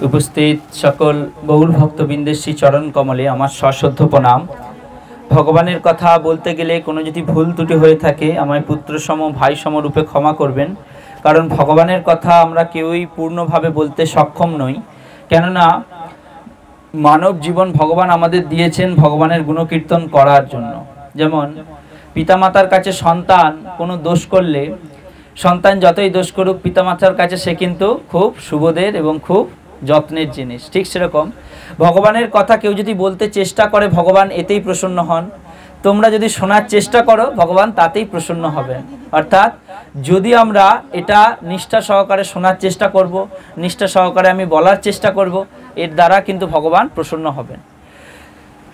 উপস্থিত সকল গৌর ভক্তবৃন্দের শ্রী চরণ কমলে আমার সশ্রদ্ধ প্রণাম। ভগবানের কথা বলতে গেলে কোনো যদি ভুল ত্রুটি হয়ে থাকে আমায় পুত্রসম ভাইসম রূপে ক্ষমা করবেন, কারণ ভগবানের কথা আমরা কেউই পূর্ণভাবে বলতে সক্ষম নই। কেননা মানব জীবন ভগবান আমাদের দিয়েছেন ভগবানের গুণকীর্তন করার জন্য। যেমন পিতামাতার কাছে সন্তান কোনো দোষ করলে সন্তান যতই দোষ করুক পিতামাতার কাছে সে কিন্তু খুব শুভদের এবং খুব যত্নের জিনিস। ঠিক সেরকম ভগবানের কথা কেউ যদি বলতে চেষ্টা করে ভগবান এতেই প্রসন্ন হন। তোমরা যদি শোনার চেষ্টা করো ভগবান তাতেই প্রসন্ন হবেন। অর্থাৎ যদি আমরা এটা নিষ্ঠা সহকারে শোনার চেষ্টা করব, নিষ্ঠা সহকারে আমি বলার চেষ্টা করব, এর দ্বারা কিন্তু ভগবান প্রসন্ন হবেন।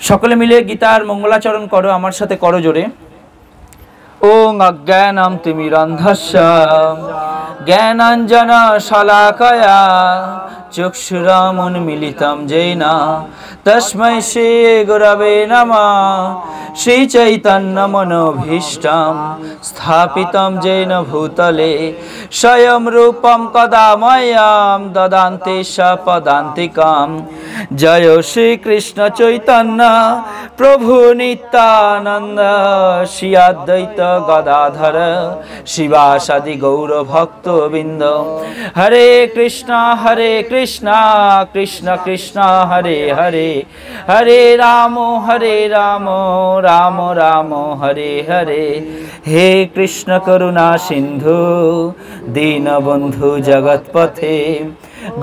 সকলে মিলে গীতার মঙ্গলাচরণ করো, আমার সাথে করো জোরে। ওং অজ্ঞানম তিমিরন্ধস্য জ্ঞানাঞ্জন শলাকয়া চক্ষুরুন্মিলিतं येन তস্मै শ্রী গুরবে নমঃ। শ্রীচৈতন্যমনোভীষ্টং স্থাপিतं येन ভূতলে স্বয়ং রূপং কদা মह्यं দদান্তি স্বপদান্তিকং। জয় শ্রীকৃষ্ণ চৈতন্য প্রভু নিত্যানন্দ শ্রী অদ্বৈত গদাধর শিবাসাদি গৌর ভক্তবৃন্দ। হরে কৃষ্ণ কৃষ্ণ কৃষ্ণ হরে হরে, হরে রাম রাম রাম হরে হরে। হে কৃষ্ণ করুণা সিন্ধু দীনবন্ধু জগৎপথে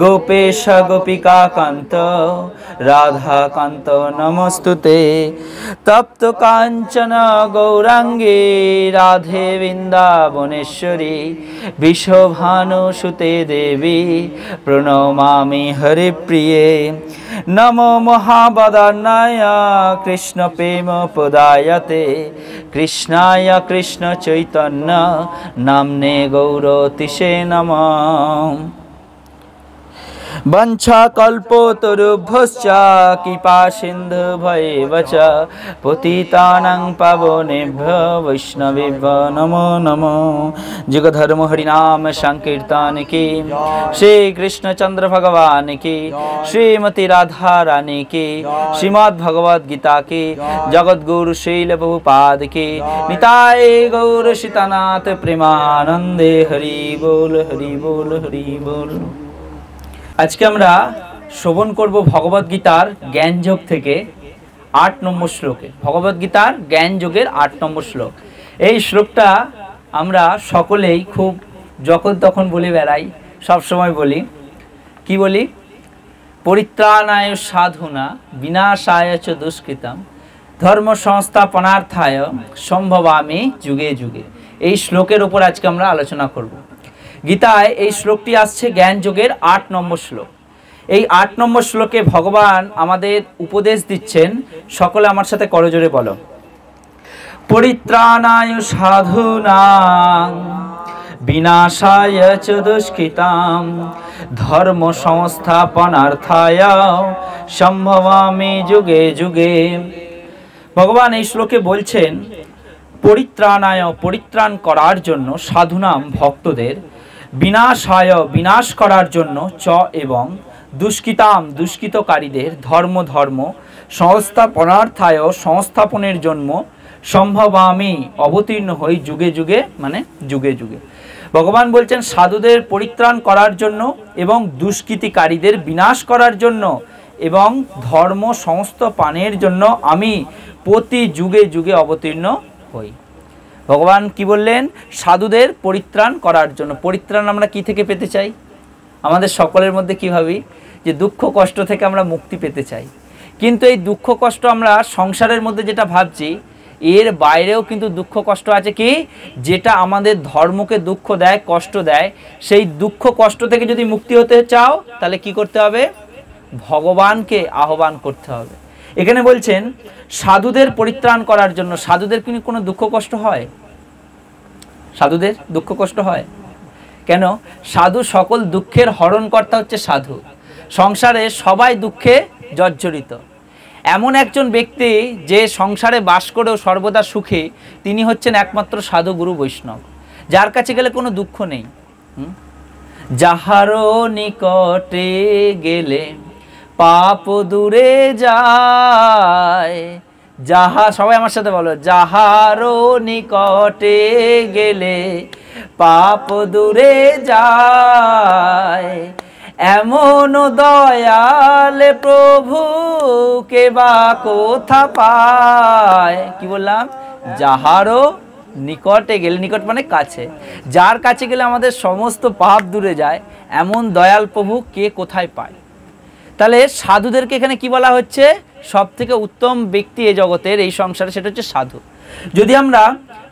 গোপেশ গোপিকা কান্ত রাধা কান্ত নমস্তুতে। তপ্ত কাঞ্চন গৌরাঙ্গে রাধে বৃন্দাবনেশ্বরী বিশ্বভানুসুতে দেবী প্রণমামি হরিপ্রিয়ে। নমো মহাবদান্যায় কৃষ্ণ প্রেম প্রদায়তে কৃষ্ণায় কৃষ্ণ চৈতন্য নাম্নে গৌরতিশে নমঃ। বঞ্ছাকল্পতরুভ্যশ্চ কৃপা সিন্ধুভ্যেব চ পতিতানাং পাবনেভ্যো বৈষ্ণবেভ্যো নমো নমো। যুগধর্ম হরিনাম সংকীর্তন কি, শ্রী কৃষ্ণচন্দ্র ভগবান কি, শ্রীমতী রাধা রানী কি, শ্রীমদ্ ভগবদ গীতা কি, জগদ্গুরু শৈল প্রভুপাদ কি, নিতাই গৌর সীতানাথ প্রেমানন্দে। হরি বল হরি বল হরি বল। আজকে আমরা শ্রবণ করব ভগবদ গীতার জ্ঞানযোগ থেকে ৮ নম্বর শ্লোকে। ভগবদ গীতার জ্ঞানযোগের ৮ নম্বর শ্লোক। এই শ্লোকটা আমরা সকলেই খুব যখন তখন বলে বেড়াই, সবসময় বলি। কি বলি? পরিত্রাণায় সাধুনা বিনাশায় চ দুষ্কৃতম ধর্ম সংস্থাপনার্থায় সম্ভবামি যুগে যুগে। এই শ্লোকের উপর আজকে আমরা আলোচনা করব। গীতায় এই শ্লোকটি আসছে জ্ঞান যোগের ৮ নম্বর শ্লোক। এই ৮ নম্বর শ্লোকে ভগবান আমাদের উপদেশ দিচ্ছেন। সকলে আমার সাথে করজোরে বলো। পরিত্রাণায় সাধুনাং বিনাশায় চ দুষ্কৃতাম ধর্ম সংস্থাপনার্থায় সম্ভবামি যুগে যুগে। ভগবান এই শ্লোকে বলছেন পরিত্রাণায় পরিত্রাণ করার জন্য, সাধুনাম ভক্তদের, বিনাশায় বিনাশ করার জন্য, চ এবং দুষ্কৃতাম দুষ্কৃতকারীদের, ধর্ম ধর্ম সংস্থাপনার্থায় সংস্থাপনের জন্য, সম্ভবামি অবতীর্ণ হই যুগে যুগে মানে যুগে যুগে। ভগবান বলছেন সাধুদের পরিত্রাণ করার জন্য এবং দুষ্কৃতিকারীদের বিনাশ করার জন্য এবং ধর্ম সমস্ত পানের জন্য আমি প্রতি যুগে যুগে অবতীর্ণ হই। ভগবান কি বললেন? সাধুদের পরিত্রাণ করার জন্য। পরিত্রাণ আমরা কি থেকে পেতে চাই? আমাদের সকলের মধ্যে কি ভাবি যে দুঃখ কষ্ট থেকে আমরা মুক্তি পেতে চাই। কিন্তু এই দুঃখ কষ্ট আমরা সংসারের মধ্যে যেটা ভাবছি, এর বাইরেও কিন্তু দুঃখ কষ্ট আছে কি, যেটা আমাদের ধর্মকে দুঃখ দেয়, কষ্ট দেয়। সেই দুঃখ কষ্ট থেকে যদি মুক্তি হতে চাও তাহলে কি করতে হবে? ভগবানকে আহ্বান করতে হবে। এখানে বলছেন সাধুদের পরিত্রাণ করার জন্য। সাধুদের কিন্তু কোনো দুঃখ কষ্ট হয়? সাধুদের দুঃখ কষ্ট হয় কেন? সাধু সকল দুঃখের হরণকর্তা হচ্ছে সাধু। সংসারে সবাই দুঃখে জর্জরিত। এমন একজন ব্যক্তি যে সংসারে বাস করেও সর্বদা সুখে, তিনি হচ্ছেন একমাত্র সাধু গুরু বৈষ্ণব, যার কাছে গেলে কোনো দুঃখ নেই। যাহারও নিকটে গেলে পাপ দূরে যায়। সবাই আমার সাথে বলো, যাহারও নিকটে গেলে পাপ দূরে যায়। এমন দয়াল প্রভু কে বা কোথা পায়। কি বললাম? যাহারও নিকটে গেলে, নিকট মানে কাছে, যার কাছে গেলে আমাদের সমস্ত পাপ দূরে যায়, এমন দয়াল প্রভু কে কোথায় পায়। তাহলে সাধুদেরকে এখানে কি বলা হচ্ছে? সব থেকে উত্তম ব্যক্তি এই জগতের, এই সংসারে, সেটা হচ্ছে সাধু। যদি আমরা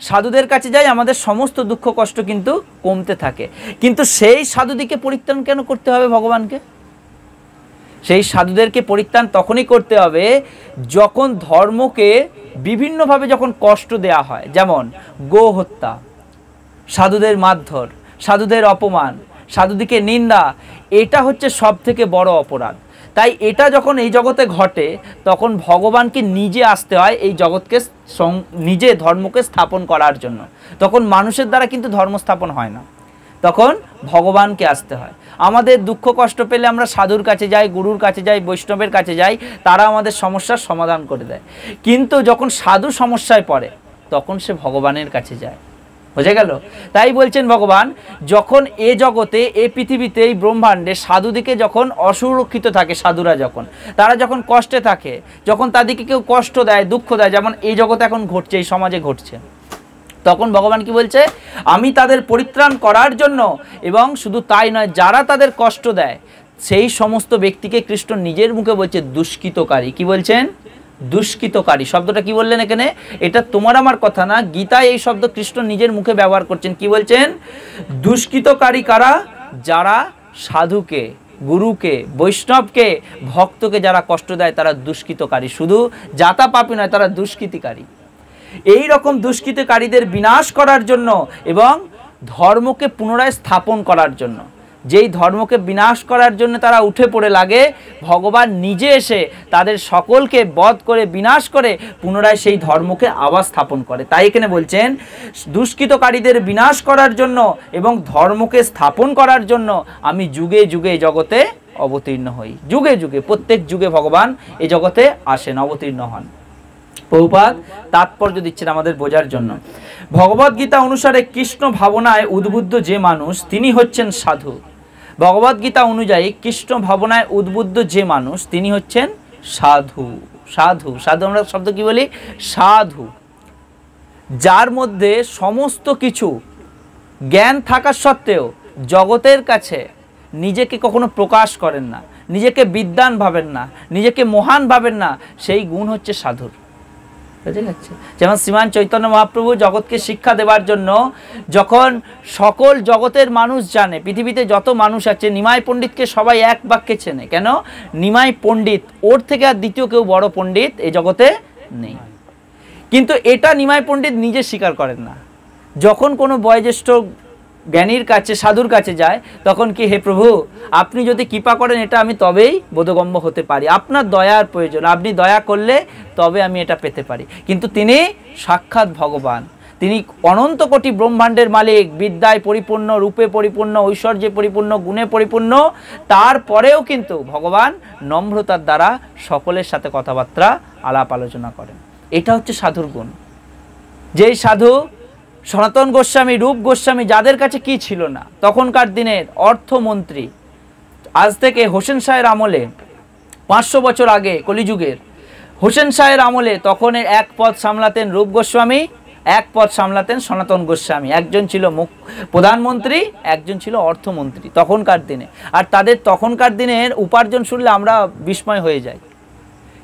সাধুদের কাছে যাই আমাদের সমস্ত দুঃখ কষ্ট কিন্তু কমতে থাকে। কিন্তু সেই সাধুদিকে পরিত্রাণ কেন করতে হবে ভগবানকে? সেই সাধুদেরকে পরিত্রাণ তখনই করতে হবে যখন ধর্মকে বিভিন্নভাবে যখন কষ্ট দেয়া হয়, যেমন গো হত্যা, সাধুদের মারধর, সাধুদের অপমান, সাধুদিকে নিন্দা, এটা হচ্ছে সব থেকে বড় অপরাধ। তাই এটা যখন এই জগতে ঘটে তখন ভগবানকে নিজে আসতে হয় এই জগৎকে নিজে ধর্মকে স্থাপন করার জন্য। তখন মানুষের দ্বারা কিন্তু ধর্ম স্থাপন হয় না, তখন ভগবানকে আসতে হয়। আমাদের দুঃখ কষ্ট পেলে আমরা সাধুর কাছে যাই, গুরুর কাছে যাই, বৈষ্ণবের কাছে যাই, তারা আমাদের সমস্যার সমাধান করে দেয়। কিন্তু যখন সাধু সমস্যায় পড়ে তখন সে ভগবানের কাছে যায়। বুঝে গেল? তাই বলছেন ভগবান, যখন এ জগতে, এ পৃথিবীতে, এই ব্রহ্মাণ্ডে সাধুদিকে যখন অসুরক্ষিত থাকে, সাধুরা যখন, তারা যখন কষ্টে থাকে, যখন তাদেরকে কেউ কষ্ট দেয়, দুঃখ দেয়, যেমন এই জগতে এখন ঘটছে, এই সমাজে ঘটছে, তখন ভগবান কি বলছে? আমি তাদের পরিত্রাণ করার জন্য, এবং শুধু তাই নয়, যারা তাদের কষ্ট দেয় সেই সমস্ত ব্যক্তিকে কৃষ্ণ নিজের মুখে বলছে দুষ্কৃতকারী। কি বলছেন? দুষ্কৃতকারী। শব্দটা কি বললেন এখানে? এটা তোমার আমার কথা না, গীতায় এই শব্দ কৃষ্ণ নিজের মুখে ব্যবহার করছেন। কি বলছেন? দুষ্কৃতকারী কারা? যারা সাধুকে, গুরুকে, বৈষ্ণবকে, ভক্তকে যারা কষ্ট দেয় তারা দুষ্কৃতকারী। শুধু জাতা পাপী নয়, তারা দুষ্কৃতিকারী। এই রকম দুষ্কৃতকারীদের বিনাশ করার জন্য এবং ধর্মকে পুনরায় স্থাপন করার জন্য, যেই ধর্মকে বিনাশ করার জন্য তারা উঠে পড়ে লাগে, ভগবান নিজে এসে তাদের সকলকে বধ করে, বিনাশ করে পুনরায় সেই ধর্মকে আবার স্থাপন করে। তাই এখানে বলছেন দুষ্কৃতকারীদের বিনাশ করার জন্য এবং ধর্মকে স্থাপন করার জন্য আমি যুগে যুগে এই জগতে অবতীর্ণ হই। যুগে যুগে, প্রত্যেক যুগে ভগবান এই জগতে আসেন, অবতীর্ণ হন। প্রভুপাদ তাৎপর্য দিচ্ছেন আমাদের বোঝার জন্য। ভগবদ্গীতা অনুসারে কৃষ্ণ ভাবনায় উদ্বুদ্ধ যে মানুষ তিনি হচ্ছেন সাধু। ভগবদ্গীতা অনুযায়ী কৃষ্ণ ভাবনায় উদ্বুদ্ধ যে মানুষ তিনি হচ্ছেন সাধু। সাধু, সাধু আমরা শব্দ কি বলি? সাধু। যার মধ্যে সমস্ত কিছু জ্ঞান থাকা সত্ত্বেও জগতের কাছে নিজেকে কখনো প্রকাশ করেন না, নিজেকে বিদ্বান ভাবেন না, নিজেকে মহান ভাবেন না, সেই গুণ হচ্ছে সাধুর। বুঝে যাচ্ছে? যেমন শ্রীমান চৈতন্য মহাপ্রভু জগৎকে শিক্ষা দেওয়ার জন্য যখন সকল জগতের মানুষ জানে, পৃথিবীতে যত মানুষ আছে, নিমাই পণ্ডিতকে সবাই এক বাক্যে চেনে। কেন? নিমাই পণ্ডিত, ওর থেকে আর দ্বিতীয় কেউ বড় পণ্ডিত এই জগতে নেই। কিন্তু এটা নিমাই পণ্ডিত নিজে স্বীকার করেন না। যখন কোনো বয়োজ্যেষ্ঠ জ্ঞানীর কাছে, সাধুর কাছে যায়, তখন কি, হে প্রভু আপনি যদি কৃপা করেন এটা আমি তবেই বোধগম্য হতে পারি, আপনার দয়ার প্রয়োজন, আপনি দয়া করলে তবে আমি এটা পেতে পারি। কিন্তু তিনি সাক্ষাৎ ভগবান, তিনি অনন্ত কোটি ব্রহ্মাণ্ডের মালিক, বিদ্যায় পরিপূর্ণ, রূপে পরিপূর্ণ, ঐশ্বর্যে পরিপূর্ণ, গুণে পরিপূর্ণ। তারপরেও কিন্তু ভগবান নম্রতার দ্বারা সকলের সাথে কথাবার্তা আলাপ আলোচনা করেন। এটা হচ্ছে সাধুর গুণ। যেই সাধু সনাতন গোস্বামী, রূপ গোস্বামী, যাদের কাছে কি ছিল না, তখনকার দিনের অর্থমন্ত্রী, আজ থেকে হোসেন শাহের আমলে 500 বছর আগে, কলিযুগের হোসেন শাহের আমলে, তখন এক পদ সামলাতেন রূপ গোস্বামী, এক পদ সামলাতেন সনাতন গোস্বামী। একজন ছিল প্রধানমন্ত্রী, একজন ছিল অর্থমন্ত্রী তখনকার দিনে। আর তাদের তখনকার দিনের উপার্জন শুনলে আমরা বিস্ময় হয়ে যাই।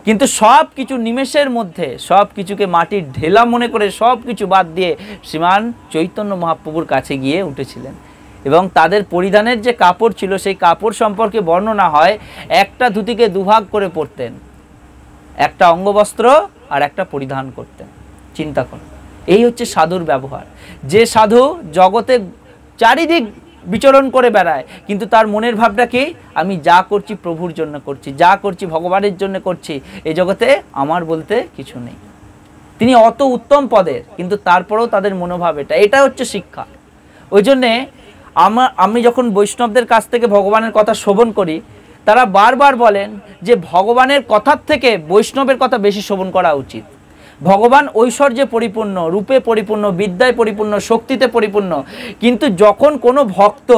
কিন্তু সব কিছু নিমেষের মধ্যে সব কিছুকে মাটির ঢেলা মনে করে সব কিছু বাদ দিয়ে শ্রীমান চৈতন্য মহাপ্রভুর কাছে গিয়ে উঠেছিলেন। এবং তাদের পরিধানের যে কাপড় ছিল সেই কাপড় সম্পর্কে বর্ণনা হয়, একটা ধুতিকে দুভাগ করে পরতেন, একটা অঙ্গবস্ত্র আর একটা পরিধান করতেন। চিন্তা করুন, এই হচ্ছে সাধুর ব্যবহার। যে সাধু জগতে চারিদিক বিচরণ করে বেড়ায়, কিন্তু তার মনের ভাবটা কি? আমি যা করছি প্রভুর জন্য করছি, যা করছি ভগবানের জন্য করছি, এই জগতে আমার বলতে কিছু নেই। তিনি অত উত্তম পদের, কিন্তু তারপরেও তাদের মনোভাব এটা হচ্ছে শিক্ষা। ওই জন্যে আমি যখন বৈষ্ণবদের কাছ থেকে ভগবানের কথা শ্রবণ করি, তারা বারবার বলেন যে ভগবানের কথার থেকে বৈষ্ণবের কথা বেশি শ্রবণ করা উচিত। ভগবান ঐশ্বর্যে পরিপূর্ণ, রূপে পরিপূর্ণ, বিদ্যায় পরিপূর্ণ, শক্তিতে পরিপূর্ণ, কিন্তু যখন কোনো ভক্ত,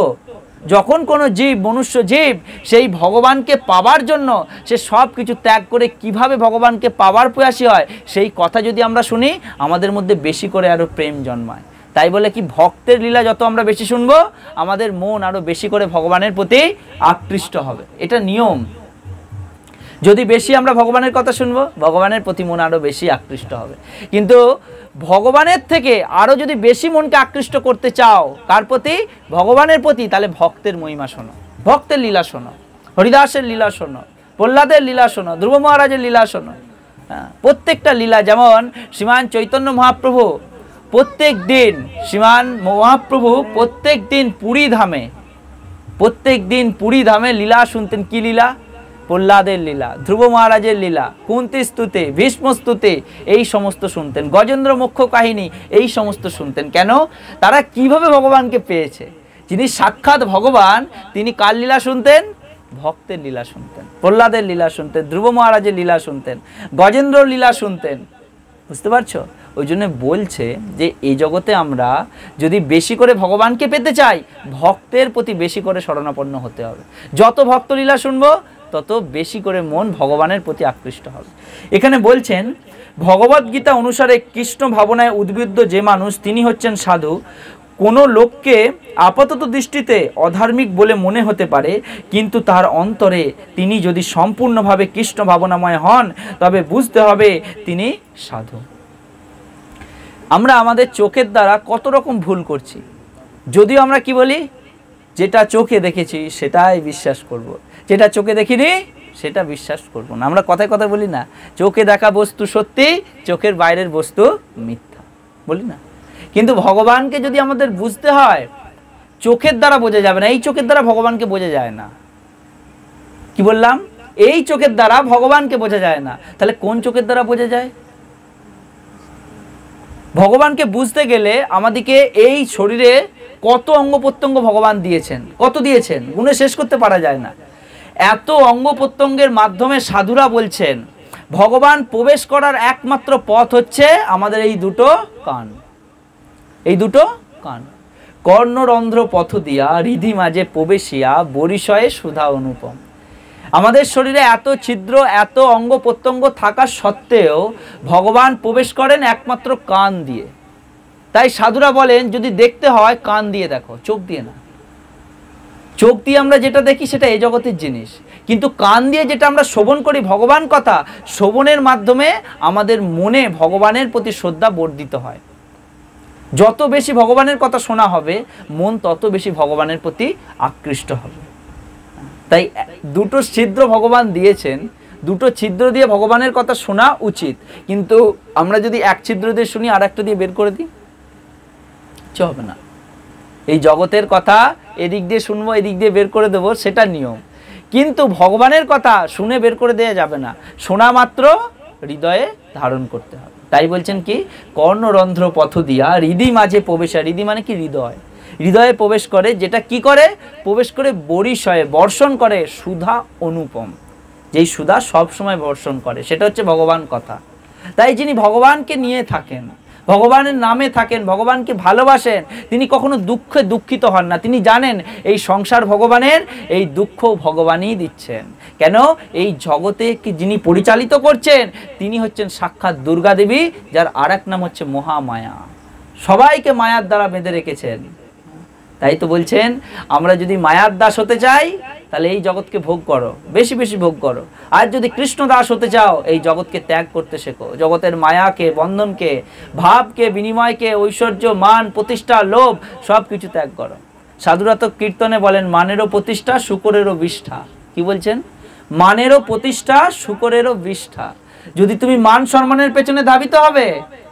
যখন কোনো জীব, মনুষ্য জীব সেই ভগবানকে পাবার জন্য সে সব কিছু ত্যাগ করে কিভাবে ভগবানকে পাওয়ার প্রয়াসী হয়, সেই কথা যদি আমরা শুনি আমাদের মধ্যে বেশি করে আরও প্রেম জন্মায়। তাই বলে কি ভক্তের লীলা যত আমরা বেশি শুনবো আমাদের মন আরও বেশি করে ভগবানের প্রতি আকৃষ্ট হবে, এটা নিয়ম। যদি বেশি আমরা ভগবানের কথা শুনবো ভগবানের প্রতি মন আরও বেশি আকৃষ্ট হবে। কিন্তু ভগবানের থেকে আরও যদি বেশি মনকে আকৃষ্ট করতে চাও কার প্রতি? ভগবানের প্রতি, তাহলে ভক্তের মহিমা শোনো, ভক্তের লীলা শোনো, হরিদাসের লীলা শোনো, প্রহ্লাদের লীলা শোনো, ধ্রুব মহারাজের লীলা শোনো। প্রত্যেকটা লীলা, যেমন শ্রীমান চৈতন্য মহাপ্রভু প্রত্যেক দিন, শ্রীমান মহাপ্রভু প্রত্যেক দিন পুরী ধামে লীলা শুনতেন। কি লীলা? প্রহ্লাদের লীলা, ধ্রুব মহারাজের লীলা, কুন্তি স্তুতি, ভীষ্ম স্তুতি, এই সমস্ত শুনতেন। গজেন্দ্র মোক্ষ কাহিনী, এই সমস্ত শুনতেন। কেন? তারা কিভাবে ভগবানকে পেয়েছে। যিনি সাক্ষাৎ ভগবান তিনি কার লীলা শুনতেন? ভক্তের লীলা শুনতেন, প্রহ্লাদের লীলা শুনতেন, ধ্রুব মহারাজের লীলা শুনতেন, গজেন্দ্র লীলা শুনতেন। বুঝতে পারছো? ওই জন্য বলছে যে এই জগতে আমরা যদি বেশি করে ভগবানকে পেতে চাই ভক্তের প্রতি বেশি করে শরণাপন্ন হতে হবে। যত ভক্তলীলা শুনবো তত বেশি করে মন ভগবানের প্রতি আকৃষ্ট হবে। এখানে বলছেন ভগবদ্গীতা অনুসারে কৃষ্ণ ভাবনায় উদ্বুদ্ধ যে মানুষ তিনি হচ্ছেন সাধু। কোনো লোককে আপাতত দৃষ্টিতে অধার্মিক বলে মনে হতে পারে, কিন্তু তার অন্তরে তিনি যদি সম্পূর্ণভাবে কৃষ্ণ ভাবনাময় হন তবে বুঝতে হবে তিনি সাধু। আমরা আমাদের চোখের দ্বারা কত রকম ভুল করছি। যদিও আমরা কি বলি? যেটা চোখে দেখেছি সেটাই বিশ্বাস করব, যেটা চোখে দেখিনি সেটা বিশ্বাস করব না। আমরা কথায় কথা বলি না, চোখে দেখা বস্তু সত্যি, চোখের বাইরের বস্তু মিথ্যা, বলি না? কিন্তু ভগবানকে যদি আমাদের বুঝতে হয় চোখের দ্বারা বোঝা যাবে না। এই চোখের দ্বারা ভগবানকে বোঝা যায় না। কি বললাম? এই চোখের দ্বারা ভগবানকে বোঝা যায় না। তাহলে কোন চোখের দ্বারা বোঝা যায়? ভগবানকে বুঝতে গেলে আমাদেরকে এই শরীরে কত অঙ্গ প্রত্যঙ্গ ভগবান দিয়েছেন, কত দিয়েছেন, গুণে শেষ করতে পারা যায় না। এত অঙ্গ প্রত্যঙ্গের মাধ্যমে সাধুরা বলছেন ভগবান প্রবেশ করার একমাত্র পথ হচ্ছে আমাদের এই দুটো কান। এই দুটো কান। কর্ণরন্ধ্র পথ দিয়া হৃদি মাঝে প্রবেশিয়া বরিশয়ে সুধা অনুপম। আমাদের শরীরে এত ছিদ্র, এত অঙ্গ প্রত্যঙ্গ থাকা সত্ত্বেও ভগবান প্রবেশ করেন একমাত্র কান দিয়ে। তাই সাধুরা বলেন যদি দেখতে হয় কান দিয়ে দেখো, চোখ দিয়ে না। চোখ দিয়ে আমরা যেটা দেখি সেটা এই জগতের জিনিস, কিন্তু কান দিয়ে যেটা আমরা শ্রবণ করি ভগবান কথা, শ্রবণের মাধ্যমে আমাদের মনে ভগবানের প্রতি শ্রদ্ধা বর্ধিত হয়। যত বেশি ভগবানের কথা শোনা হবে মন তত বেশি ভগবানের প্রতি আকৃষ্ট হবে। তাই দুটো ছিদ্র ভগবান দিয়েছেন, দুটো ছিদ্র দিয়ে ভগবানের কথা শোনা উচিত। কিন্তু আমরা যদি এক ছিদ্র দিয়ে শুনি আর একটা দিয়ে বের করে দিই, কিছু হবে না। এই জগতের কথা এদিক দিয়ে শুনবো, এদিক দিয়ে বের করে দেবো, সেটা নিয়ম। কিন্তু ভগবানের কথা শুনে বের করে দেওয়া যাবে না, শোনা মাত্র হৃদয়ে ধারণ করতে হবে। তাই বলছেন কি কর্ণরন্ধ্র পথ দিয়া হৃদি মাঝে প্রবেশ। হৃদি মানে কি? হৃদয়। হৃদয়ে প্রবেশ করে, যেটা কি করে? প্রবেশ করে বরিশয়ে বর্ষণ করে সুধা অনুপম। যেই সুধা সব সময় বর্ষণ করে সেটা হচ্ছে ভগবান কথা। তাই যিনি ভগবানকে নিয়ে থাকেন, ভগবানের নামে থাকেন, ভগবানকে ভালোবাসেন, তিনি কখনো দুঃখে দুঃখিত হন না। তিনি জানেন এই সংসার ভগবানের, এই দুঃখ ভগবানই দিচ্ছেন। কেন? এই জগতে যিনি পরিচালিত করছেন তিনি হচ্ছেন সাক্ষাৎ দুর্গা দেবী, যার আর এক নাম হচ্ছে মহামায়া। সবাইকে মায়ার দ্বারা বেঁধে রেখেছেন। তাই তো বলছেন আমরা যদি মায়ার দাস হতে চাই তাহলে এই জগৎকে ভোগ করো, বেশি বেশি ভোগ করো। আর যদি কৃষ্ণ দাস হতে চাও এই জগৎকে ত্যাগ করতে শেখো। জগতের মায়াকে, বন্ধনকে, ভাবকে, বিনিময়কে, ঐশ্বর্য, মান, প্রতিষ্ঠা, লোভ সব কিছু ত্যাগ করো। সাধুরা তো কীর্তনে বলেন মানেরও প্রতিষ্ঠা শুকরেরও বিষ্ঠা। কি বলছেন? মানেরও প্রতিষ্ঠা শুকরেরও বিষ্ঠা। যদি তুমি মান সম্মানের পেছনে ধাবিত হবে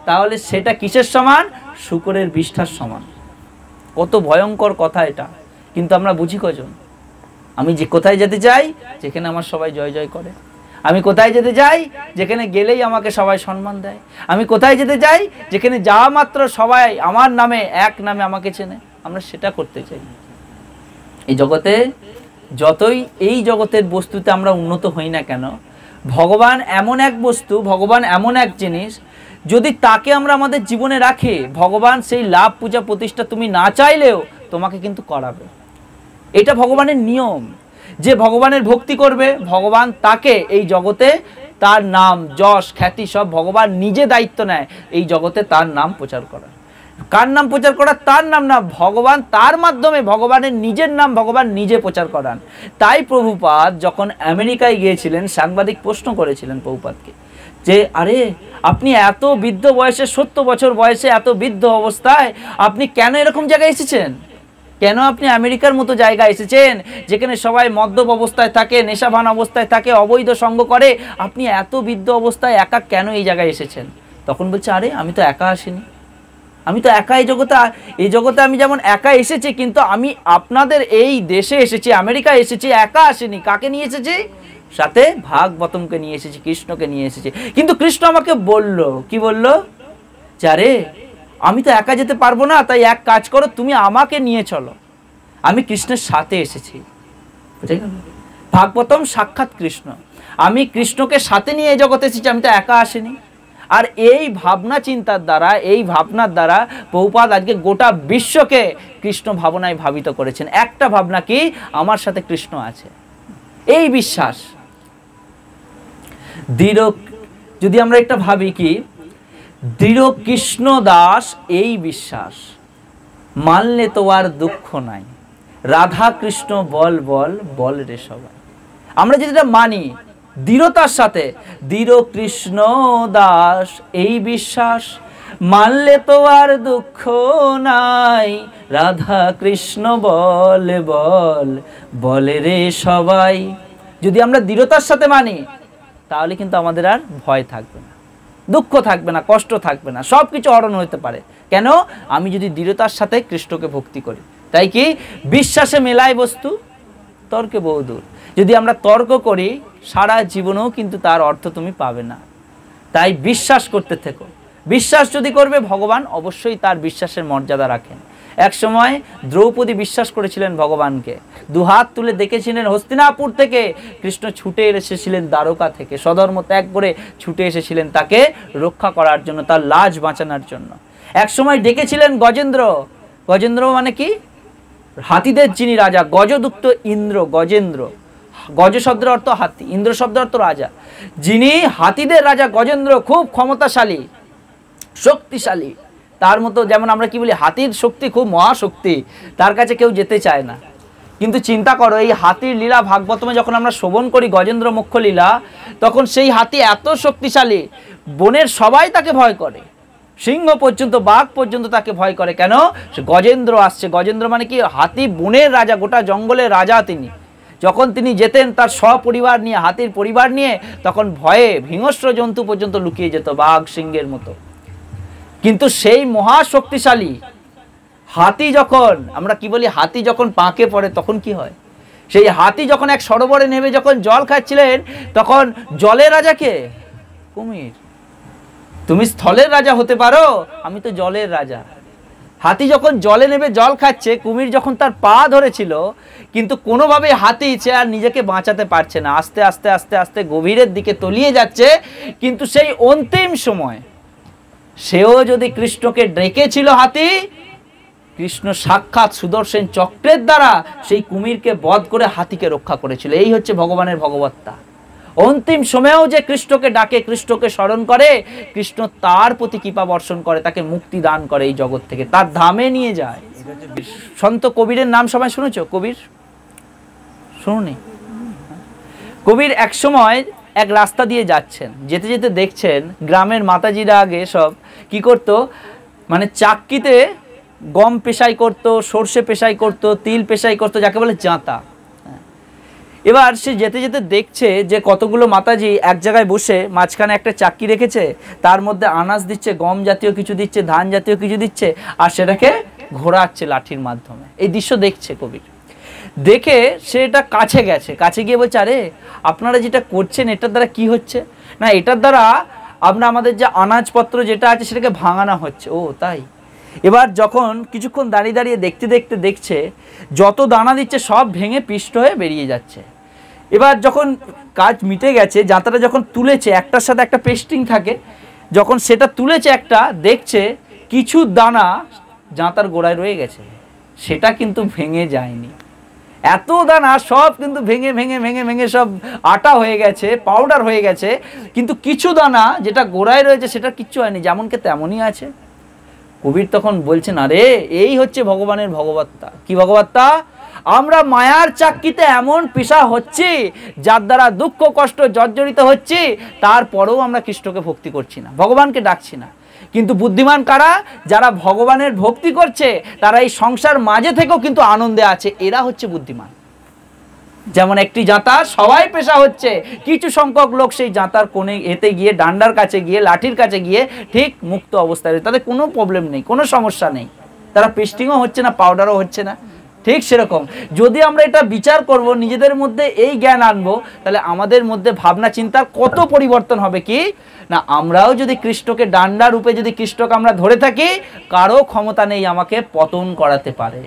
তাহলে সেটা কিসের সমান? শুকরের বিষ্ঠার সমান। কত ভয়ঙ্কর কথা এটা, কিন্তু আমরা বুঝি কজন? আমি যে কোথায় যেতে চাই যেখানে আমার সবাই জয় জয় করে। আমি কোথায় যেতে চাই যেখানে গেলেই আমাকে সবাই সম্মান দেয়। আমি কোথায় যেতে চাই যেখানে যাওয়া মাত্র সবাই আমার নামে, এক নামে আমাকে চেনে। আমরা সেটা করতে চাই। এই জগতে যতই এই জগতের বস্তুতে আমরা উন্নত হই না কেন, ভগবান এমন এক বস্তু, ভগবান এমন এক জিনিস, যদি তাকে আমরা আমাদের জীবনে রাখি, ভগবান সেই লাভ পূজা প্রতিষ্ঠা তুমি না চাইলেও তোমাকে কিন্তু করাবে। এটা ভগবানের নিয়ম, যে ভগবানের ভক্তি করবে ভগবান তাকে এই জগতে তার নাম যশ খ্যাতি সব ভগবান নিজে দায়িত্ব নেয় এই জগতে তার নাম প্রচার করা। কার নাম প্রচার করা? তার নাম না, ভগবান তার মাধ্যমে ভগবানের নিজের নাম ভগবান নিজে প্রচার করান। তাই প্রভুপাদ যখন আমেরিকায় গিয়েছিলেন, সাংবাদিক প্রশ্ন করেছিলেন প্রভুপাদকে যে আরে আপনি এত বৃদ্ধ বয়সে, 70 বছর বয়সে, এত বৃদ্ধ অবস্থায় আপনি কেন এরকম জায়গায় এসেছেন? কেন আপনি আমেরিকার মতো জায়গায় এসেছেন যেখানে সবাই মদ্যপ অবস্থায় থাকে, নেশাভান অবস্থায় থাকে, অবৈধ সঙ্গ করে, আপনি এত বৃদ্ধ অবস্থায় একা কেন এই জায়গায় এসেছেন? তখন বলছে আরে আমি তো একা আসিনি, আমি তো একা এই জগতে আমি যেমন একা এসেছি, কিন্তু আমি আপনাদের এই দেশে এসেছি, আমেরিকায় এসেছি, একা আসিনি। কাকে নিয়ে এসেছি? সাথে ভাগবতমকে নিয়ে এসেছি, কৃষ্ণকে নিয়ে এসেছি। কিন্তু কৃষ্ণ আমাকে বলল, কি বলল? যারে আমি তো একা যেতে পারবো না, তাই এক কাজ করো, তুমি আমাকে নিয়ে চলো, আমি কৃষ্ণের সাথে এসেছি। বুঝে গেল? ভাগবতম সাক্ষাৎ কৃষ্ণ, আমি কৃষ্ণকে সাথে নিয়ে এই জগতে এসেছি, আমি তো একা আসিনি। আর এই ভাবনা চিন্তার দ্বারা, এই ভাবনার দ্বারা প্রভুপাদ আজকে গোটা বিশ্বকে কৃষ্ণ ভাবনায় ভাবিত করেছেন। একটা ভাবনা কি? আমার সাথে কৃষ্ণ আছে, এই বিশ্বাস দৃঢ়। যদি আমরা একটা ভাবি কি দৃঢ় কৃষ্ণ দাস, এই বিশ্বাস মানলে তো আর দুঃখ নাই, রাধা কৃষ্ণ বল বল বল রে সবাই। আমরা যেটা মানি দৃঢ়তার সাথে, দৃঢ় কৃষ্ণ দাস এই বিশ্বাস মানলে তো আর দুঃখ নাই, রাধা কৃষ্ণ বল বল বলে রে সবাই। যদি আমরা দৃঢ়তার সাথে মানি তাহলে কিন্তু আমাদের আর ভয় থাকবে না, দুঃখ থাকবে না, কষ্ট থাকবে না, সব কিছু হরণ হতে পারে। কেন? আমি যদি দৃঢ়তার সাথে কৃষ্ণকে ভক্তি করি। তাই কি বিশ্বাসে মেলায় বস্তু, তর্কে বহুদূর। যদি আমরা তর্ক করি সারা জীবনেও কিন্তু তার অর্থ তুমি পাবে না। তাই বিশ্বাস করতে থেকো। বিশ্বাস যদি করবে, ভগবান অবশ্যই তার বিশ্বাসের মর্যাদা রাখেন। এক সময় দ্রৌপদী বিশ্বাস করেছিলেন ভগবানকে, দুহাত তুলে দেখেছিলেন হস্তিনাপুর থেকে, কৃষ্ণ ছুটে এসেছিলেন দ্বারকা থেকে, সধর্ম ত্যাগ করে ছুটে এসেছিলেন তাকে রক্ষা করার জন্য, তার লাজ বাঁচানোর জন্য। এক সময় ডেকেছিলেন গজেন্দ্র, গজেন্দ্র মানে কি? হাতিদের যিনি রাজা, গজদুক্ত ইন্দ্র, গজেন্দ্র, গজ শব্দের অর্থ হাতি, ইন্দ্র শব্দের অর্থ রাজা, যিনি হাতিদের রাজা গজেন্দ্র, খুব ক্ষমতাশালী, শক্তিশালী। তার মতো যেমন আমরা কি বলি হাতির শক্তি খুব মহাশক্তি, তার কাছে কেউ যেতে চায় না। কিন্তু চিন্তা করো, এই হাতির লীলা ভাগবতমে যখন আমরা শ্রবণ করি গজেন্দ্র মুখ্য লীলা, তখন সেই হাতি এত শক্তিশালী, বনের সবাই তাকে ভয় করে, সিংহ পর্যন্ত, বাঘ পর্যন্ত তাকে ভয় করে। কেন? সে গজেন্দ্র আসছে। গজেন্দ্র মানে কি? হাতি বনের রাজা, গোটা জঙ্গলের রাজা তিনি। যখন তিনি যেতেন তার সপরিবার নিয়ে, হাতির পরিবার নিয়ে, তখন ভয়ে হিংস্র জন্তু পর্যন্ত লুকিয়ে যেত, বাঘ সিংহের মতো। কিন্তু সেই মহাশক্তিশালী হাতি যখন, আমরা কি বলি, হাতি যখন পাঁকে পড়ে তখন কি হয়? সেই হাতি যখন এক সরোবরে নেমে যখন জল খাচ্ছিলেন, তখন জলের রাজাকে, কুমির, তুমি স্থলের রাজা হতে পারো, আমি তো জলের রাজা। হাতি যখন জলে নেমে জল খাচ্ছে, কুমির যখন তার পা ধরেছিল, কিন্তু কোনোভাবে হাতি সে আর নিজেকে বাঁচাতে পারছে না, আস্তে আস্তে আস্তে আস্তে গভীরের দিকে তলিয়ে যাচ্ছে। কিন্তু সেই অন্তিম সময় সেও যদি কৃষ্ণকে ডেকেছিল হাতি, কৃষ্ণ সাক্ষাৎ সুদর্শন চক্রের দ্বারা সেই কুমিরকে বধ করে হাতিকে রক্ষা করেছিল। এই হচ্ছে ভগবানের ভগবত্তা। অন্তিম সময়েও যে কৃষ্ণকে ডাকে, কৃষ্ণকে স্মরণ করে, কৃষ্ণ তার প্রতি কৃপা বর্ষণ করে, তাকে মুক্তি দান করে, এই জগৎ থেকে তার ধামে নিয়ে যায়। সন্ত কবিরের নাম সবাই শুনেছো? কবির শুনুনি? কবির এক সময় এক রাস্তা দিয়ে যাচ্ছেন, যেতে যেতে দেখছেন গ্রামের মাতাজিরা আগে সব কি করতো, মানে চাক্কিতে গম পেশাই করতো, সর্ষে পেশাই করতো, তিল পেশাই করতো, যাকে বলে জাঁতা। এবার সে যেতে যেতে দেখছে যে কতগুলো মাতাজি এক জায়গায় বসে মাঝখানে একটা চাক্কি রেখেছে, তার মধ্যে আনাজ দিচ্ছে, গম জাতীয় কিছু দিচ্ছে, ধান জাতীয় কিছু দিচ্ছে, আর সেটাকে ঘোরাচ্ছে লাঠির মাধ্যমে। এই দৃশ্য দেখছে কবির। দেখে সে এটা কাছে গেছে, কাছে গিয়ে বলছে, আরে আপনারা যেটা করছেন এটার দ্বারা কি হচ্ছে? না, এটার দ্বারা আমরা আমাদের যে আনাজপত্র যেটা আছে সেটাকে ভাঙানো হচ্ছে। ও তাই? এবার যখন কিছুক্ষণ দাঁড়িয়ে দাঁড়িয়ে দেখতে দেখতে দেখছে যত দানা দিচ্ছে সব ভেঙে পিষ্ট হয়ে বেরিয়ে যাচ্ছে। এবার যখন কাজ মিটে গেছে, জাঁতাটা যখন তুলেছে, একটার সাথে একটা পেস্টিং থাকে, যখন সেটা তুলেছে একটা, দেখছে কিছু দানা জাঁতার গোড়ায় রয়ে গেছে, সেটা কিন্তু ভেঙে যায়নি। এত দানা সব কিন্তু ভেঙে ভেঙে ভেঙে ভেঙে সব আটা হয়ে গেছে, পাউডার হয়ে গেছে, কিন্তু কিছু দানা যেটা গোড়ায় রয়েছে সেটা কিচ্ছু হয়নি, যেমনকে তেমনই আছে। কবির তখন বলছেন, আরে এই হচ্ছে ভগবানের ভগবত্তা। কি ভগবত্তা? আমরা মায়ার চাক্কিতে এমন পেশা হচ্ছি, যার দ্বারা দুঃখ কষ্ট জর্জরিত হচ্ছি, তারপরেও আমরা কৃষ্ণকে ভক্তি করছি না, ভগবানকে ডাকছি না। কিন্তু বুদ্ধিমান কারা? যারা ভগবানের ভক্তি করছে, তারা এই সংসার মাঝে থেকেও কিন্তু আনন্দে আছে, এরা হচ্ছে বুদ্ধিমান। যেমন একটি জাঁতার সবাই পেশা হচ্ছে, কিছু সংখ্যক লোক সেই জাঁতার কোণে এতে গিয়ে, ডান্ডার কাছে গিয়ে, লাঠির কাছে গিয়ে ঠিক মুক্ত অবস্থায়, তাদের কোনো প্রবলেম নেই, কোনো সমস্যা নেই, তারা পেস্টিংও হচ্ছে না, পাউডারও হচ্ছে না। ঠিক সেরকম যদি আমরা এটা বিচার করব, নিজেদের মধ্যে এই জ্ঞান আনবো, তাহলে আমাদের মধ্যে ভাবনা চিন্তার কত পরিবর্তন হবে। কি না, আমরাও যদি কৃষ্ণকে ডান্ডা রূপে, যদি কৃষ্ণকে আমরা ধরে থাকি, কারো ক্ষমতা নেই আমাকে পতন করাতে পারে।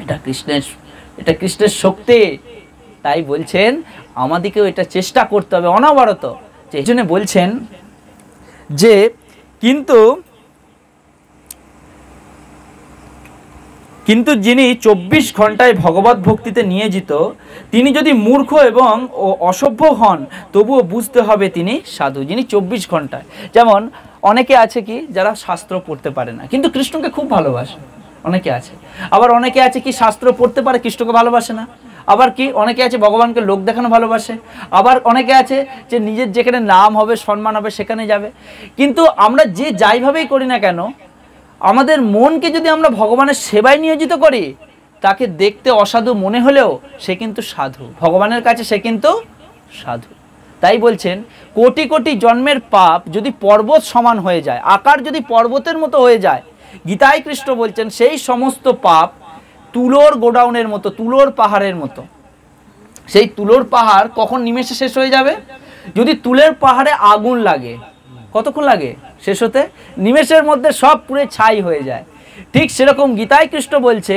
এটা কৃষ্ণের শক্তি। তাই বলছেন আমাদেরকেও এটা চেষ্টা করতে হবে অনবরত। এই জন্য বলছেন যে কিন্তু যিনি 24 ঘন্টায় ভগবত ভক্তিতে নিয়োজিত, তিনি যদি মূর্খ এবং অসভ্য হন, তবুও বুঝতে হবে তিনি সাধু। যিনি 24 ঘন্টায়, যেমন অনেকে আছে কি যারা শাস্ত্র পড়তে পারে না কিন্তু কৃষ্ণকে খুব ভালোবাসে, অনেকে আছে। আবার অনেকে আছে কি শাস্ত্র পড়তে পারে, কৃষ্ণকে ভালোবাসে না। আবার কি অনেকে আছে ভগবানকে লোক দেখানো ভালোবাসে। আবার অনেকে আছে যে নিজের যেখানে নাম হবে, সম্মান হবে, সেখানে যাবে। কিন্তু আমরা যে যাইভাবেই করি না কেন, আমাদের মনকে যদি আমরা ভগবানের সেবায় নিয়োজিত করি, তাকে দেখতে অসাধু মনে হলেও সে কিন্তু সাধু, ভগবানের কাছে সে কিন্তু সাধু। তাই বলছেন কোটি কোটি জন্মের পাপ যদি পর্বত সমান হয়ে যায়, আকার যদি পর্বতের মতো হয়ে যায়, গীতায় কৃষ্ণ বলছেন সেই সমস্ত পাপ তুলোর গোডাউনের মতো, তুলোর পাহাড়ের মতো। সেই তুলোর পাহাড় কখন নিমেষে শেষ হয়ে যাবে? যদি তুলের পাহাড়ে আগুন লাগে, কতক্ষণ লাগে শেষ হতে? নিমেষের মধ্যে সব পুড়ে ছাই হয়ে যায়। ঠিক সেরকম গীতায় কৃষ্ণ বলছে,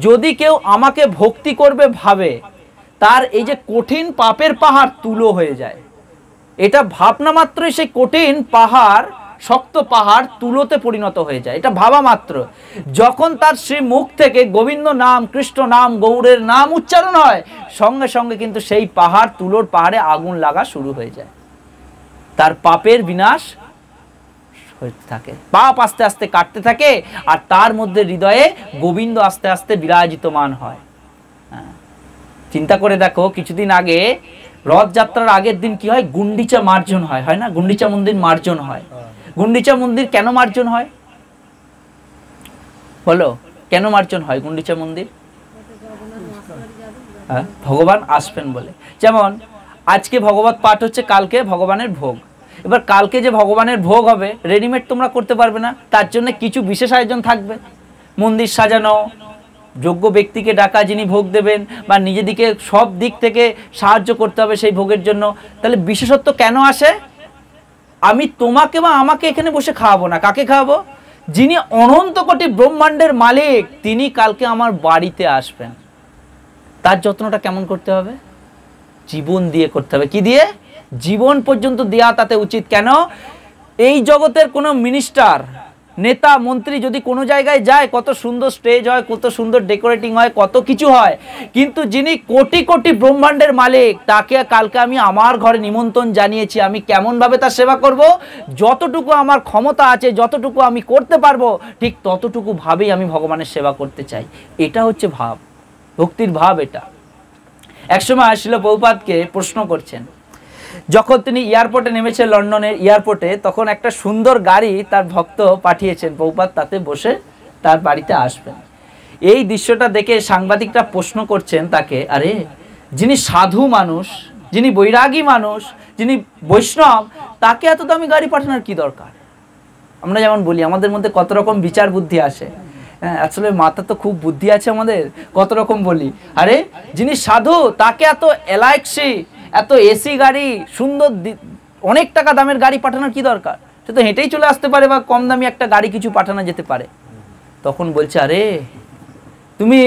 যদি কেউ আমাকে ভক্তি করবে ভাবে, তার এই যে কঠিন পাপের পাহাড় তুলো হয়ে যায়। এটা ভাবনা মাত্রই সেই কঠিন পাহাড়, শক্ত পাহাড় তুলোতে পরিণত হয়ে যায়। এটা ভাবা মাত্র যখন তার সেই মুখ থেকে গোবিন্দ নাম, কৃষ্ণ নাম, গৌরের নাম উচ্চারণ হয়, সঙ্গে সঙ্গে কিন্তু সেই পাহাড়, তুলোর পাহাড়ে আগুন লাগা শুরু হয়ে যায়। তার পাপের বিনাশ হতে থাকে, পাপ আস্তে আস্তে কাটতে থাকে, আর তার মধ্যে হৃদয়ে গোবিন্দ আস্তে আস্তে বিরাজিতমান হয়। চিন্তা করে দেখো, কিছুদিন আগে রথযাত্রার আগের দিন কি হয়? গুন্ডিচা মার্জন হয়, হয় না? গুন্ডিচা মন্দির মার্জন হয়। গুন্ডিচা মন্দির কেন মার্জন হয় বলো? কেন মার্জন হয় গুন্ডিচা মন্দির? ভগবান আসবেন বলে। যেমন আজকে ভগবত পাঠ হচ্ছে, কালকে ভগবানের ভোগ। এবার কালকে যে ভগবানের ভোগ হবে, রেডিমেড তোমরা করতে পারবে না, তার জন্য কিছু বিশেষ আয়োজন থাকবে। মন্দির সাজানো, যোগ্য ব্যক্তিকে ডাকা যিনি ভোগ দেবেন, বা নিজেদিকে সব দিক থেকে সাহায্য করতে হবে সেই ভোগের জন্য। তাহলে বিশেষত্ব কেন আসে? আমি তোমাকে বা আমাকে এখানে বসে খাওয়াবো না, কাকে খাওয়াবো? যিনি অনন্ত কোটি ব্রহ্মাণ্ডের মালিক, তিনি কালকে আমার বাড়িতে আসবেন। তার যত্নটা কেমন করতে হবে? জীবন দিয়ে করতে হবে। কি দিয়ে? জীবন পর্যন্ত দেয়া তাতে উচিত। কেন? এই জগতের কোনো মিনিস্টার, নেতা, মন্ত্রী যদি কোনো জায়গায় যায়, কত সুন্দর স্টেজ হয়, কত সুন্দর ডেকোরেটিং হয়, কত কিছু হয়, কিন্তু যিনি কোটি কোটি ব্রহ্মাণ্ডের মালিক, তাকে কালকে আমি আমার ঘরে নিমন্ত্রণ জানিয়েছি, আমি কেমনভাবে তার সেবা করব? যতটুকু আমার ক্ষমতা আছে, যতটুকু আমি করতে পারবো, ঠিক ততটুকু ভাবেই আমি ভগবানের সেবা করতে চাই। এটা হচ্ছে ভাব, ভক্তির ভাব এটা। একসময় শ্রীল প্রভুপাদকে প্রশ্ন করছেন, যখন তিনি এয়ারপোর্টে নেমেছেন, লন্ডনের এয়ারপোর্টে, তখন একটা সুন্দর গাড়ি তার ভক্ত পাঠিয়েছেন, প্রভুপাদ তাতে বসে তার বাড়িতে আসবেন। এই দৃশ্যটা দেখে সাংবাদিকরা প্রশ্ন করছেন তাকে, আরে যিনি সাধু মানুষ, যিনি বৈরাগী মানুষ, যিনি বৈষ্ণব, তাকে এত দামি গাড়ি পাঠানোর কি দরকার? আমরা যেমন বলি আমাদের মধ্যে কত রকম বিচার বুদ্ধি আসে, হ্যাঁ, আসলে মাথা তো খুব বুদ্ধি আছে আমাদের, কত রকম বলি। আরে যিনি সাধু, তাকে এত এলাইক্সি, এত এসি গাড়ি, সুন্দর অনেক টাকা দামের গাড়ি পাঠানোর কি দরকার? সে তো হেঁটেই চলে আসতে পারে, বা কম দামি একটা গাড়ি কিছু পাঠানো যেতে পারে। তখন বলছে, আরে তুমি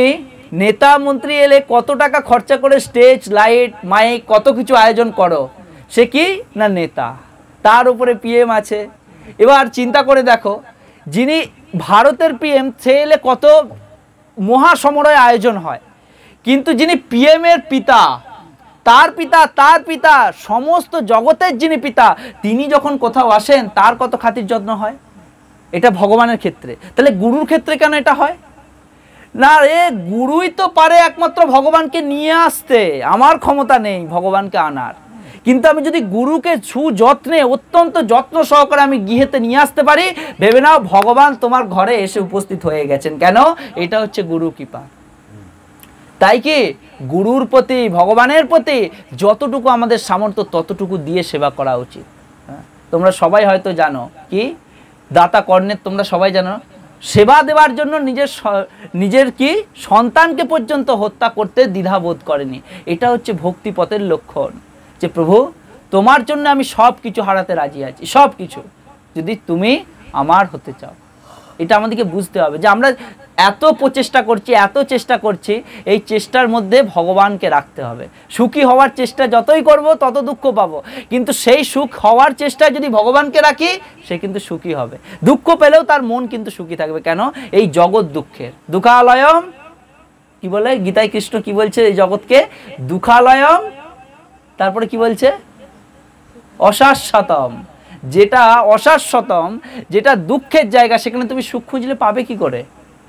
নেতা মন্ত্রী এলে কত টাকা খরচা করে স্টেজ লাইট মাইক কত কিছু আয়োজন করো, সে কি না নেতা, তার উপরে পিএম আছে। এবার চিন্তা করে দেখো, যিনি ভারতের পিএম সে এলে কত মহাসমারোহ আয়োজন হয়, কিন্তু যিনি পিএম এর পিতা, তার পিতা সমস্ত জগতের যিনি পিতা, তিনি যখন কোথাও আসেন তার কত খাতির যত্ন হয়। এটা ভগবানের ক্ষেত্রে, তাহলে গুরুর ক্ষেত্রে কেন এটা হয় না? রে গুরুই তো পারে একমাত্র ভগবানকে নিয়ে আসতে, আমার ক্ষমতা নেই ভগবানকে আনার। কিন্তু আমি যদি গুরুকে সুযত্নে অত্যন্ত যত্ন সহকারে আমি গৃহেতে নিয়ে আসতে পারি, ভেবে নাও ভগবান তোমার ঘরে এসে উপস্থিত হয়ে গেছেন। কেন? এটা হচ্ছে গুরু কৃপা। তাই কি গুরুর প্রতি ভগবানের প্রতি যতটুকু আমাদের সামর্থ্য ততটুকু দিয়ে সেবা করা উচিত। তোমরা সবাই হয়তো জানো কি দাতা কর্ণের, তোমরা সবাই জানো সেবা দেওয়ার জন্য নিজের কি সন্তানকে পর্যন্ত হত্যা করতে দ্বিধাবোধ করেনি। এটা হচ্ছে ভক্তিপথের লক্ষণ, যে প্রভু তোমার জন্য আমি সব কিছু হারাতে রাজি আছি, সব কিছু, যদি তুমি আমার হতে চাও। এটা আমাদেরকে বুঝতে হবে যে আমরা এত চেষ্টা করছি, এই চেষ্টার মধ্যে ভগবানকে রাখতে হবে। সুখী হওয়ার চেষ্টা যতই করব তত দুঃখ পাবো, কিন্তু সেই সুখ হওয়ার চেষ্টায় যদি ভগবানকে রাখি সে কিন্তু সুখী হবে। দুঃখ পেলেও তার মন কিন্তু সুখী থাকবে। কেন? এই জগৎ দুঃখের, দুঃখালয়ম কি বলে গীতায় কৃষ্ণ কি বলছে এই জগৎকে? দুঃখালয়ম, তারপরে কি বলছে? অশাশ্বতম। যেটা অশাশ্বতম, যেটা দুঃখের জায়গা, সেখানে তুমি সুখ খুঁজলে পাবে কি করে?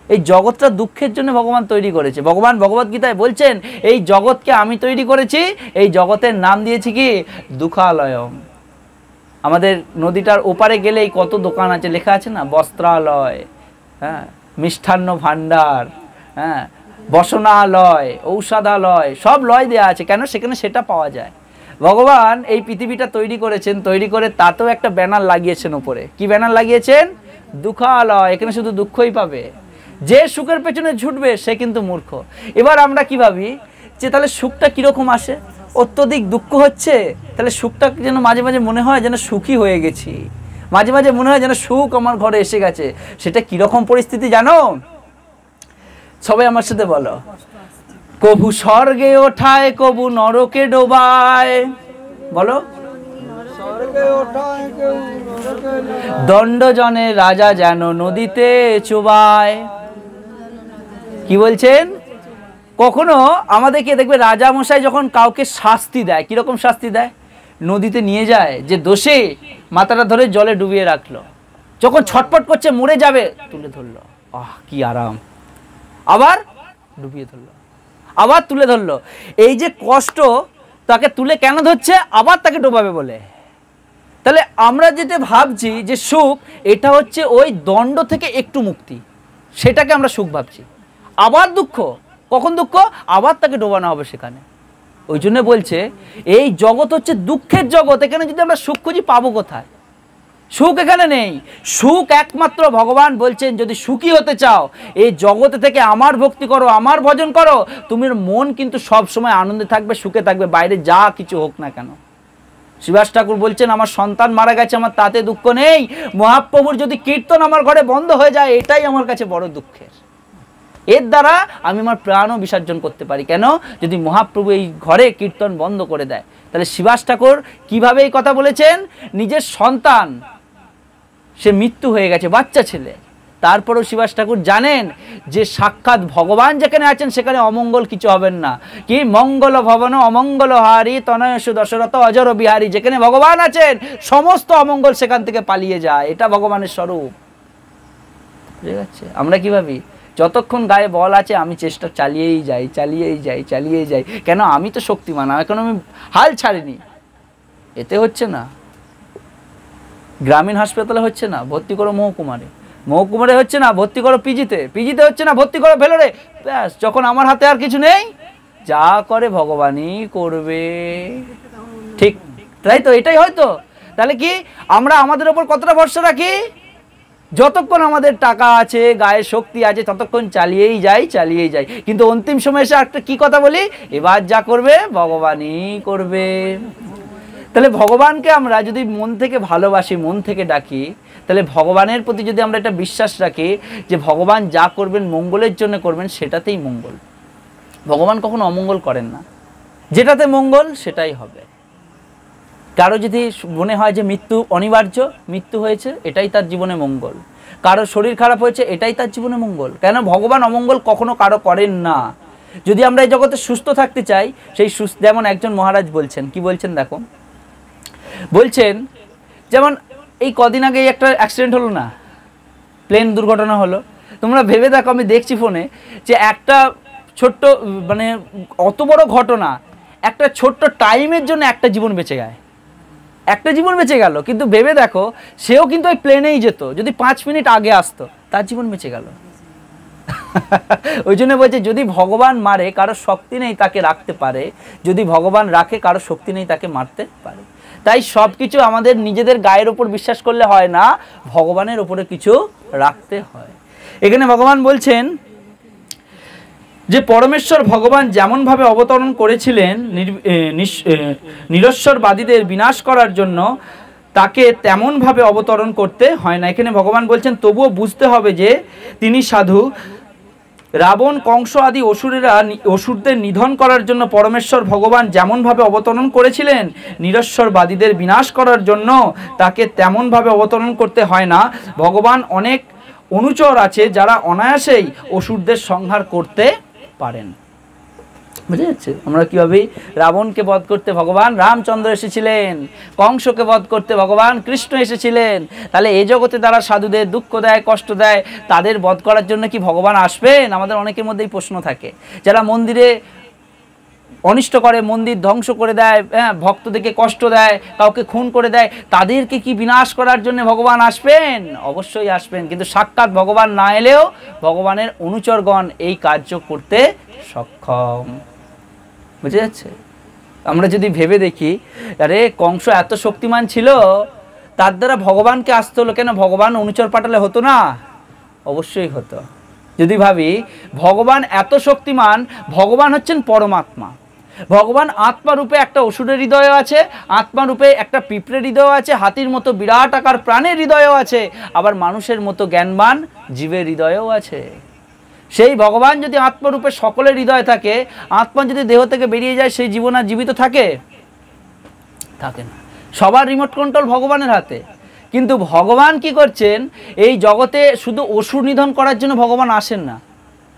এই জগৎটা দুঃখের জন্য ভগবান তৈরি করেছে। ভগবান ভগবত গীতায় বলছেন এই জগৎকে আমি তৈরি করেছি, এই জগতের নাম দিয়েছি কি? দুঃখালয়ম। আমাদের নদীটার ওপারে গেলেই কত দোকান আছে, লেখা আছে না বস্ত্রালয়, হ্যাঁ, মিষ্টান্ন ভাণ্ডার, হ্যাঁ, বসনালয়, ঔষধালয়, সব লয় দেওয়া আছে। কেন? সেখানে সেটা পাওয়া যায়। ভগবান এই পৃথিবীটা তৈরি করেছেন, তৈরি করে তাতেও একটা ব্যানার লাগিয়েছেন উপরে। কি ব্যানার লাগিয়েছেন? দুঃখালয়। এখানে শুধু দুঃখই পাবে। যে সুখের পেছনে ছুটবে সে কিন্তু মূর্খ। এবার আমরা কি ভাবি যে তাহলে সুখটা কিরকম আসে? অত্যধিক দুঃখ হচ্ছে, তাহলে সুখটা যেন মাঝে মাঝে মনে হয় যেন সুখী হয়ে গেছি, মাঝে মাঝে মনে হয় যেন সুখ আমার ঘরে এসে গেছে। সেটা কিরকম পরিস্থিতি জানো? সবাই আমার সাথে বলো, কবু স্বর্গে ওঠায় কবু নরকে ডোবায়। বলো, দণ্ডজনে রাজা যেন নদীতে চুবায়। কি বলছেন? কখনো আমাদেরকে দেখবে রাজা মশাই যখন কাউকে শাস্তি দেয়, কিরকম শাস্তি দেয়? নদীতে নিয়ে যায়, যে দোষে মাথাটা ধরে জলে ডুবিয়ে রাখলো, যখন ছটপট করছে মরে যাবে তুলে ধরলো, আহ কি আরাম, আবার ডুবিয়ে ধরলো, আবার তুলে ধরলো। এই যে কষ্ট, তাকে তুলে কেন ধরছে? আবার তাকে ডোবাবে বলে। তাহলে আমরা যেটা ভাবছি যে সুখ, এটা হচ্ছে ওই দণ্ড থেকে একটু মুক্তি, সেটাকে আমরা সুখ ভাবছি। আবার দুঃখ, কখন দুঃখ? আবার তাকে ডোবানো হবে সেখানে। ওই জন্য বলছে এই জগৎ হচ্ছে দুঃখের জগৎ। এখানে যদি আমরা সুখ খুঁজি পাবো কোথায়? সুখ এখানে নেই। সুখ একমাত্র ভগবান বলছেন যদি সুখী হতে চাও এই জগতে থেকে আমার ভক্তি করো, আমার ভজন করো, তোমার মন কিন্তু সব সময় আনন্দে থাকবে, সুখে থাকবে, বাইরে যা কিছু হোক না কেন। শিবাস ঠাকুর বলছেন আমার সন্তান মারা গেছে, আমার তাতে দুঃখ নেই, মহাপ্রভুর যদি কীর্তন আমার ঘরে বন্ধ হয়ে যায় এটাই আমার কাছে বড় দুঃখের। এর দ্বারা আমি আমার প্রাণও বিসর্জন করতে পারি। কেন? যদি মহাপ্রভু এই ঘরে কীর্তন বন্ধ করে দেয়। তাহলে শিবাস ঠাকুর কিভাবে এই কথা বলেছেন? নিজের সন্তান সে মৃত্যু হয়ে গেছে, বাচ্চা ছেলে, তারপরেও শিবাস ঠাকুর জানেন যে সাক্ষাৎ ভগবান যেখানে আছেন সেখানে অমঙ্গল কিছু হবেন না। কি মঙ্গল ভবন অমঙ্গল হারি তনয়সু দশরথ অজর বিহারী। যেখানে ভগবান আছেন সমস্ত অমঙ্গল সেখান থেকে পালিয়ে যায়। এটা ভগবানের স্বরূপ। বুঝে যাচ্ছে? আমরা কি ভাবি? যতক্ষণ গায়ে বল আছে আমি চেষ্টা চালিয়েই যাই। কেন? আমি তো শক্তিমান, এখন আমি হাল ছাড়িনি। এতে হচ্ছে না, গ্রামীণ হাসপাতালে হচ্ছে না, ভর্তি করো মহকুমারে হচ্ছে না, ভর্তি করো পিজিতে হচ্ছে না, ভর্তি করো ভেলোরে। ব্যাস, যখন আমার হাতে আর কিছু নেই, যা করে ভগবানই করবে। ঠিক তাই তো? এটাই হয়তো। তাহলে কি আমরা আমাদের ওপর কতটা ভরসা রাখি? যতক্ষণ আমাদের টাকা আছে, গায়ে শক্তি আছে, ততক্ষণ চালিয়েই যাই। কিন্তু অন্তিম সময় এসে একটা কি কথা বলি? এবার যা করবে ভগবানই করবে। তাহলে ভগবানকে আমরা যদি মন থেকে ভালোবাসি, মন থেকে ডাকি, তাহলে ভগবানের প্রতি যদি আমরা একটা বিশ্বাস রাখি যে ভগবান যা করবেন মঙ্গলের জন্য করবেন, সেটাতেই মঙ্গল। ভগবান কখনো অমঙ্গল করেন না, যেটাতে মঙ্গল সেটাই হবে। কারো যদি মনে হয় যে মৃত্যু অনিবার্য, মৃত্যু হয়েছে, এটাই তার জীবনে মঙ্গল। কারো শরীর খারাপ হয়েছে, এটাই তার জীবনে মঙ্গল। কেন? ভগবান অমঙ্গল কখনো কারো করেন না। যদি আমরা এই জগতে সুস্থ থাকতে চাই, সেই সুস্থ, যেমন একজন মহারাজ বলছেন, কি বলছেন দেখো, বলছেন যেমন এই কদিন আগে একটা অ্যাক্সিডেন্ট হলো না, প্লেন দুর্ঘটনা হলো। তোমরা ভেবে দেখো, আমি দেখছি ফোনে যে একটা ছোট্ট মানে অত বড় ঘটনা, একটা ছোট্ট টাইমের জন্য একটা জীবন বেঁচে যায়, একটা জীবন বেঁচে গেল। কিন্তু ভেবে দেখো, সেও কিন্তু ওই প্লেনেই যেত, যদি 5 মিনিট আগে আসতো তার জীবন বেঁচে গেল। ওই জন্য বলছে, যদি ভগবান মারে কারো শক্তি নেই তাকে রাখতে পারে, যদি ভগবান রাখে কারো শক্তি নেই তাকে মারতে পারে। তাই সব কিছু আমাদের নিজেদের গায়ের ওপর বিশ্বাস করলে হয় না, ভগবানের ওপরে কিছু রাখতে হয়। এখানে ভগবান বলছেন যে পরমেশ্বর ভগবান যেমনভাবে অবতরণ করেছিলেন নিরশ্বরবাদীদের বিনাশ করার জন্য, তাকে তেমনভাবে অবতরণ করতে হয় না। এখানে ভগবান বলছেন তবুও বুঝতে হবে যে তিনি সাধু। রাবণ, কংস আদি অসুরদের নিধন করার জন্য পরমেশ্বর ভগবান যেমনভাবে অবতরণ করেছিলেন নিরশ্বরবাদীদের বিনাশ করার জন্য, তাকে তেমনভাবে অবতরণ করতে হয় না। ভগবান অনেক অনুচর আছে যারা অনায়াসেই অসুরদের সংহার করতে পারেন। বুঝে যাচ্ছে? আমরা কীভাবে রাবণকে বধ করতে ভগবান রামচন্দ্র এসেছিলেন, কংসকে বধ করতে ভগবান কৃষ্ণ এসেছিলেন। তাহলে এই জগতে যারা সাধুদের দুঃখ দেয়, কষ্ট দেয়, তাদের বধ করার জন্য কি ভগবান আসবেন? আমাদের অনেকের মধ্যেই প্রশ্ন থাকে। যারা মন্দিরে অনিষ্ট করে, মন্দির ধ্বংস করে দেয়, হ্যাঁ, ভক্তদেরকে কষ্ট দেয়, কাউকে খুন করে দেয়, তাদেরকে কি বিনাশ করার জন্য ভগবান আসবেন? অবশ্যই আসবেন। কিন্তু সাক্ষাৎ ভগবান না এলেও ভগবানের অনুচরগণ এই কার্য করতে সক্ষম। বুঝে যাচ্ছে? আমরা যদি ভেবে দেখি, আরে কংস এত শক্তিমান ছিল, তার দ্বারা ভগবানকে আসতে হলো কেন? ভগবান অনুচর পাঠালে হতো না? অবশ্যই হতো। যদি ভাবি ভগবান এত শক্তিমান, ভগবান হচ্ছেন পরমাত্মা, ভগবান আত্মারূপে একটা অসুরের হৃদয় আছে, আত্মারূপে একটা পিঁপড়ের হৃদয় আছে, হাতির মতো বিরাট আকার প্রাণের হৃদয়ও আছে, আবার মানুষের মতো জ্ঞানবান জীবের হৃদয়ও আছে। সেই ভগবান যদি আত্মরূপে সকলের হৃদয় থাকে, আত্মা যদি দেহ থেকে বেরিয়ে যায়, সেই জীবন আর জীবিত থাকে? থাকে না। সবার রিমোট কন্ট্রোল ভগবানের হাতে। কিন্তু ভগবান কি করছেন, এই জগতে শুধু অসুর নিধন করার জন্য ভগবান আসেন না।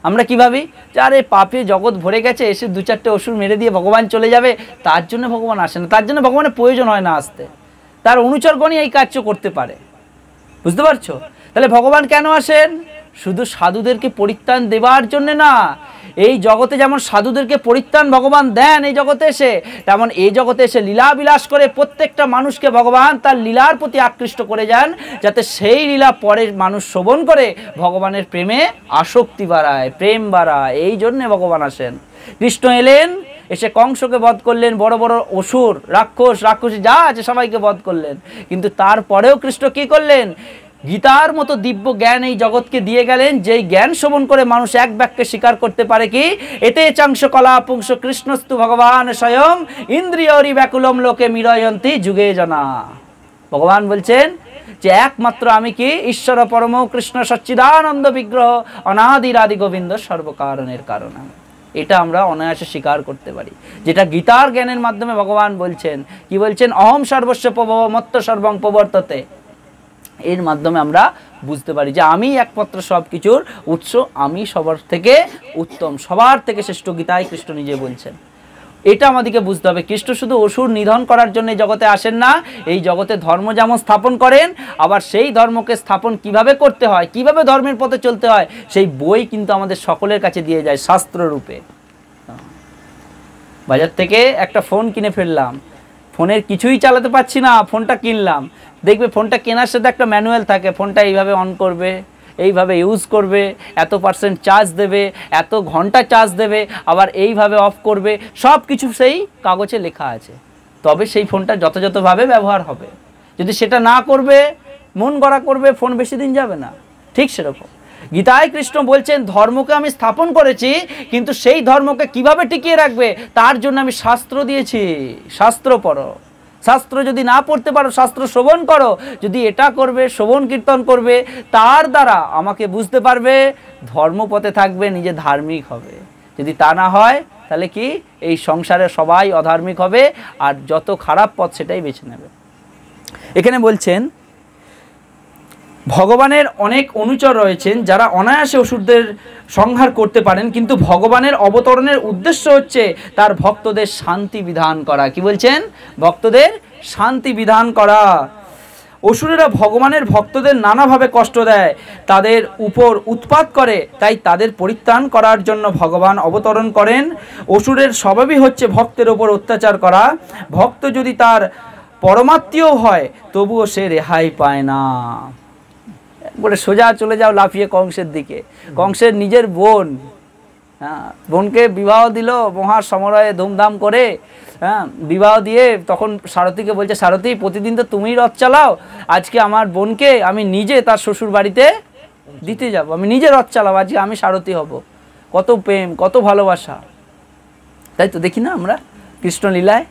আমরা কি ভাবি যে আরে পাপে জগৎ ভরে গেছে, এসে 2-4টে অসুর মেরে দিয়ে ভগবান চলে যাবে, তার জন্য ভগবান আসেন না। তার জন্য ভগবানের প্রয়োজন হয় না আসতে, তার অনুচরগণই এই কার্য করতে পারে। বুঝতে পারছো? তাহলে ভগবান কেন আসেন? শুধু সাধুদেরকে পরিত্রাণ দেওয়ার জন্য না। এই জগতে যেমন সাধুদেরকে পরিত্রাণ ভগবান দেন এই জগতে এসে, তেমন এই জগতে এসে লীলা বিলাস করে প্রত্যেকটা মানুষকে ভগবান তার লীলার প্রতি আকৃষ্ট করে যান, যাতে সেই লীলা পরে মানুষ শ্রবণ করে ভগবানের প্রেমে আসক্তি বাড়ায়, প্রেম বাড়ায়। এই জন্যে ভগবান আসেন। কৃষ্ণ এলেন, এসে কংসকে বধ করলেন, বড় বড় অসুর, রাক্ষসী যা আছে সবাইকে বধ করলেন। কিন্তু তারপরেও কৃষ্ণ কি করলেন? গীতার মতো দিব্য জ্ঞান এই জগৎকে দিয়ে গেলেন, যেই জ্ঞান শ্রবণ করে মানুষ এক বাক্যে স্বীকার করতে পারে কি, এতে চাংশ কলা পুংস কৃষ্ণস্তু ভগবান স্বয়ং ইন্দ্রিয়রি ব্যাকুলম লোকে মিরয়ন্তী যুগে জানা। ভগবান বলছেন যে একমাত্র আমি কি, ঈশ্বর পরম কৃষ্ণ সচ্চিদানন্দ বিগ্রহ অনাদির আদি গোবিন্দ সর্বকারণের কারণ। এটা আমরা অনায়াসে স্বীকার করতে পারি, যেটা গীতার জ্ঞানের মাধ্যমে ভগবান বলছেন। কি বলছেন? অহম সর্বস্ব প্রভব মত্ত সর্বং প্রবর্ততে। এর মাধ্যমে আমরা বুঝতে পারি যে আমি একমাত্র সব কিছুর উৎস, আমি সবার থেকে উত্তম, সবার থেকে শ্রেষ্ঠ। গীতায় কৃষ্ণ নিজে বলছেন। এটা আমাদেরকে বুঝতে হবে। কৃষ্ণ শুধু অসুর নিধন করার জন্য এই জগতে আসেন না, এই জগতে ধর্ম যেমন স্থাপন করেন, আবার সেই ধর্মকে স্থাপন কিভাবে করতে হয়, কিভাবে ধর্মের পথে চলতে হয়, সেই বই কিন্তু আমাদের সকলের কাছে দিয়ে যায় শাস্ত্র রূপে। বাজার থেকে একটা ফোন কিনে ফেললাম, ফোনের কিছুই চালাতে পারছি না, ফোনটা কিনলাম। দেখবে ফোনটা কেনার সাথে একটা ম্যানুয়াল থাকে, ফোনটা এইভাবে অন করবে, এইভাবে ইউজ করবে, এত % চার্জ দেবে, এত ঘন্টা চার্জ দেবে, আবার এইভাবে অফ করবে, সব কিছু সেই কাগজে লেখা আছে। তবে সেই ফোনটা যথাযথভাবে ব্যবহার হবে। যদি সেটা না করবে, মন গড়া করবে, ফোন বেশি দিন যাবে না। ঠিক সেরকম গীতায় কৃষ্ণ বলছেন, ধর্মকে আমি স্থাপন করেছি, কিন্তু সেই ধর্মকে কিভাবে টিকিয়ে রাখবে তার জন্য আমি শাস্ত্র দিয়েছি। শাস্ত্র পড়ো, শাস্ত্র যদি না পড়তে পারো শাস্ত্র শ্রবণ করো, যদি এটা করবে, শ্রবণ কীর্তন করবে, তার দ্বারা আমাকে বুঝতে পারবে, ধর্মপথে থাকবে, নিজে ধার্মিক হবে। যদি তা না হয় তাহলে কি এই সংসারে সবাই অধার্মিক হবে, আর যত খারাপ পথ সেটাই বেছে নেবে। এখানে বলছেন ভগবানের অনেক অনুচর রয়েছেন যারা অনায়াসে অসুরদের সংহার করতে পারেন, কিন্তু ভগবানের অবতরণের উদ্দেশ্য হচ্ছে তার ভক্তদের শান্তি বিধান করা। কি বলছেন? ভক্তদের শান্তি বিধান করা। অসুরেরা ভগবানের ভক্তদের নানাভাবে কষ্ট দেয়, তাদের উপর উৎপাত করে, তাই তাদের পরিত্রাণ করার জন্য ভগবান অবতরণ করেন। অসুরের স্বভাবই হচ্ছে ভক্তের ওপর অত্যাচার করা। ভক্ত যদি তার পরমাত্মীয় হয় তবুও সে রেহাই পায় না। বলে সোজা চলে যাও লাফিয়ে কংসের দিকে। কংসের নিজের বোন, হ্যাঁ, বোনকে বিবাহ দিল মহা সমারোহে ধুমধাম করে, হ্যাঁ, বিবাহ দিয়ে তখন সারথীকে বলছে, সারথী প্রতিদিন তো তুমিই রথ চালাও, আজকে আমার বোনকে আমি নিজে তার শ্বশুর বাড়িতে দিতে যাব, আমি নিজে রথ চালাবো, আজকে আমি সারথী হব। কত প্রেম, কত ভালোবাসা, তাই তো দেখি না আমরা কৃষ্ণলীলায়?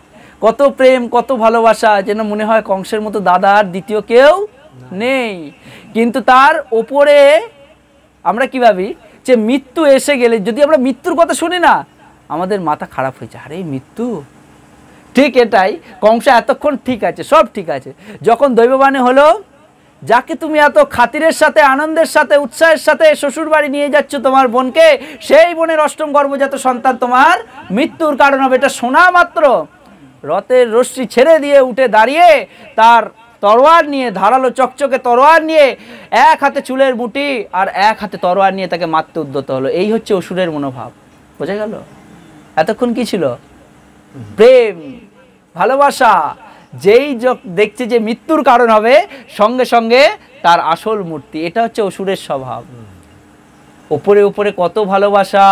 কত প্রেম, কত ভালোবাসা, যেন মনে হয় কংসের মতো দাদা আর দ্বিতীয় কেউ নেই। কিন্তু তার ওপরে আমরা কি ভাবি যে মৃত্যু এসে গেলে, যদি আমরা মৃত্যুর কথা শুনি না আমাদের মাথা খারাপ হয়ে যায়, আরে মৃত্যু। ঠিক এটাই, কংস এতক্ষণ ঠিক আছে, সব ঠিক আছে, যখন দৈববাণী হলো যাকে তুমি এত খাতিরের সাথে, আনন্দের সাথে, উৎসাহের সাথে শ্বশুর বাড়ি নিয়ে যাচ্ছ তোমার বোনকে, সেই বোনের অষ্টম গর্ভজাত সন্তান তোমার মৃত্যুর কারণ হবে, এটা শোনা মাত্র রথের রশ্মি ছেড়ে দিয়ে উঠে দাঁড়িয়ে তার তরোয়ার নিয়ে, ধারালো চকচকে তরোয়ার নিয়ে, এক হাতে চুলের মুঠি আর এক হাতে তরোয়ার নিয়ে তাকে মারতে উদ্যত হলো। এই হচ্ছে অসুরের মনোভাব। বোঝা গেল? এতক্ষণ কি ছিল? প্রেম, ভালোবাসা। যেই দেখছে যে মৃত্যুর কারণ হবে, সঙ্গে সঙ্গে তার আসল মূর্তি। এটা হচ্ছে অসুরের স্বভাব। ওপরে ওপরে কত ভালোবাসা,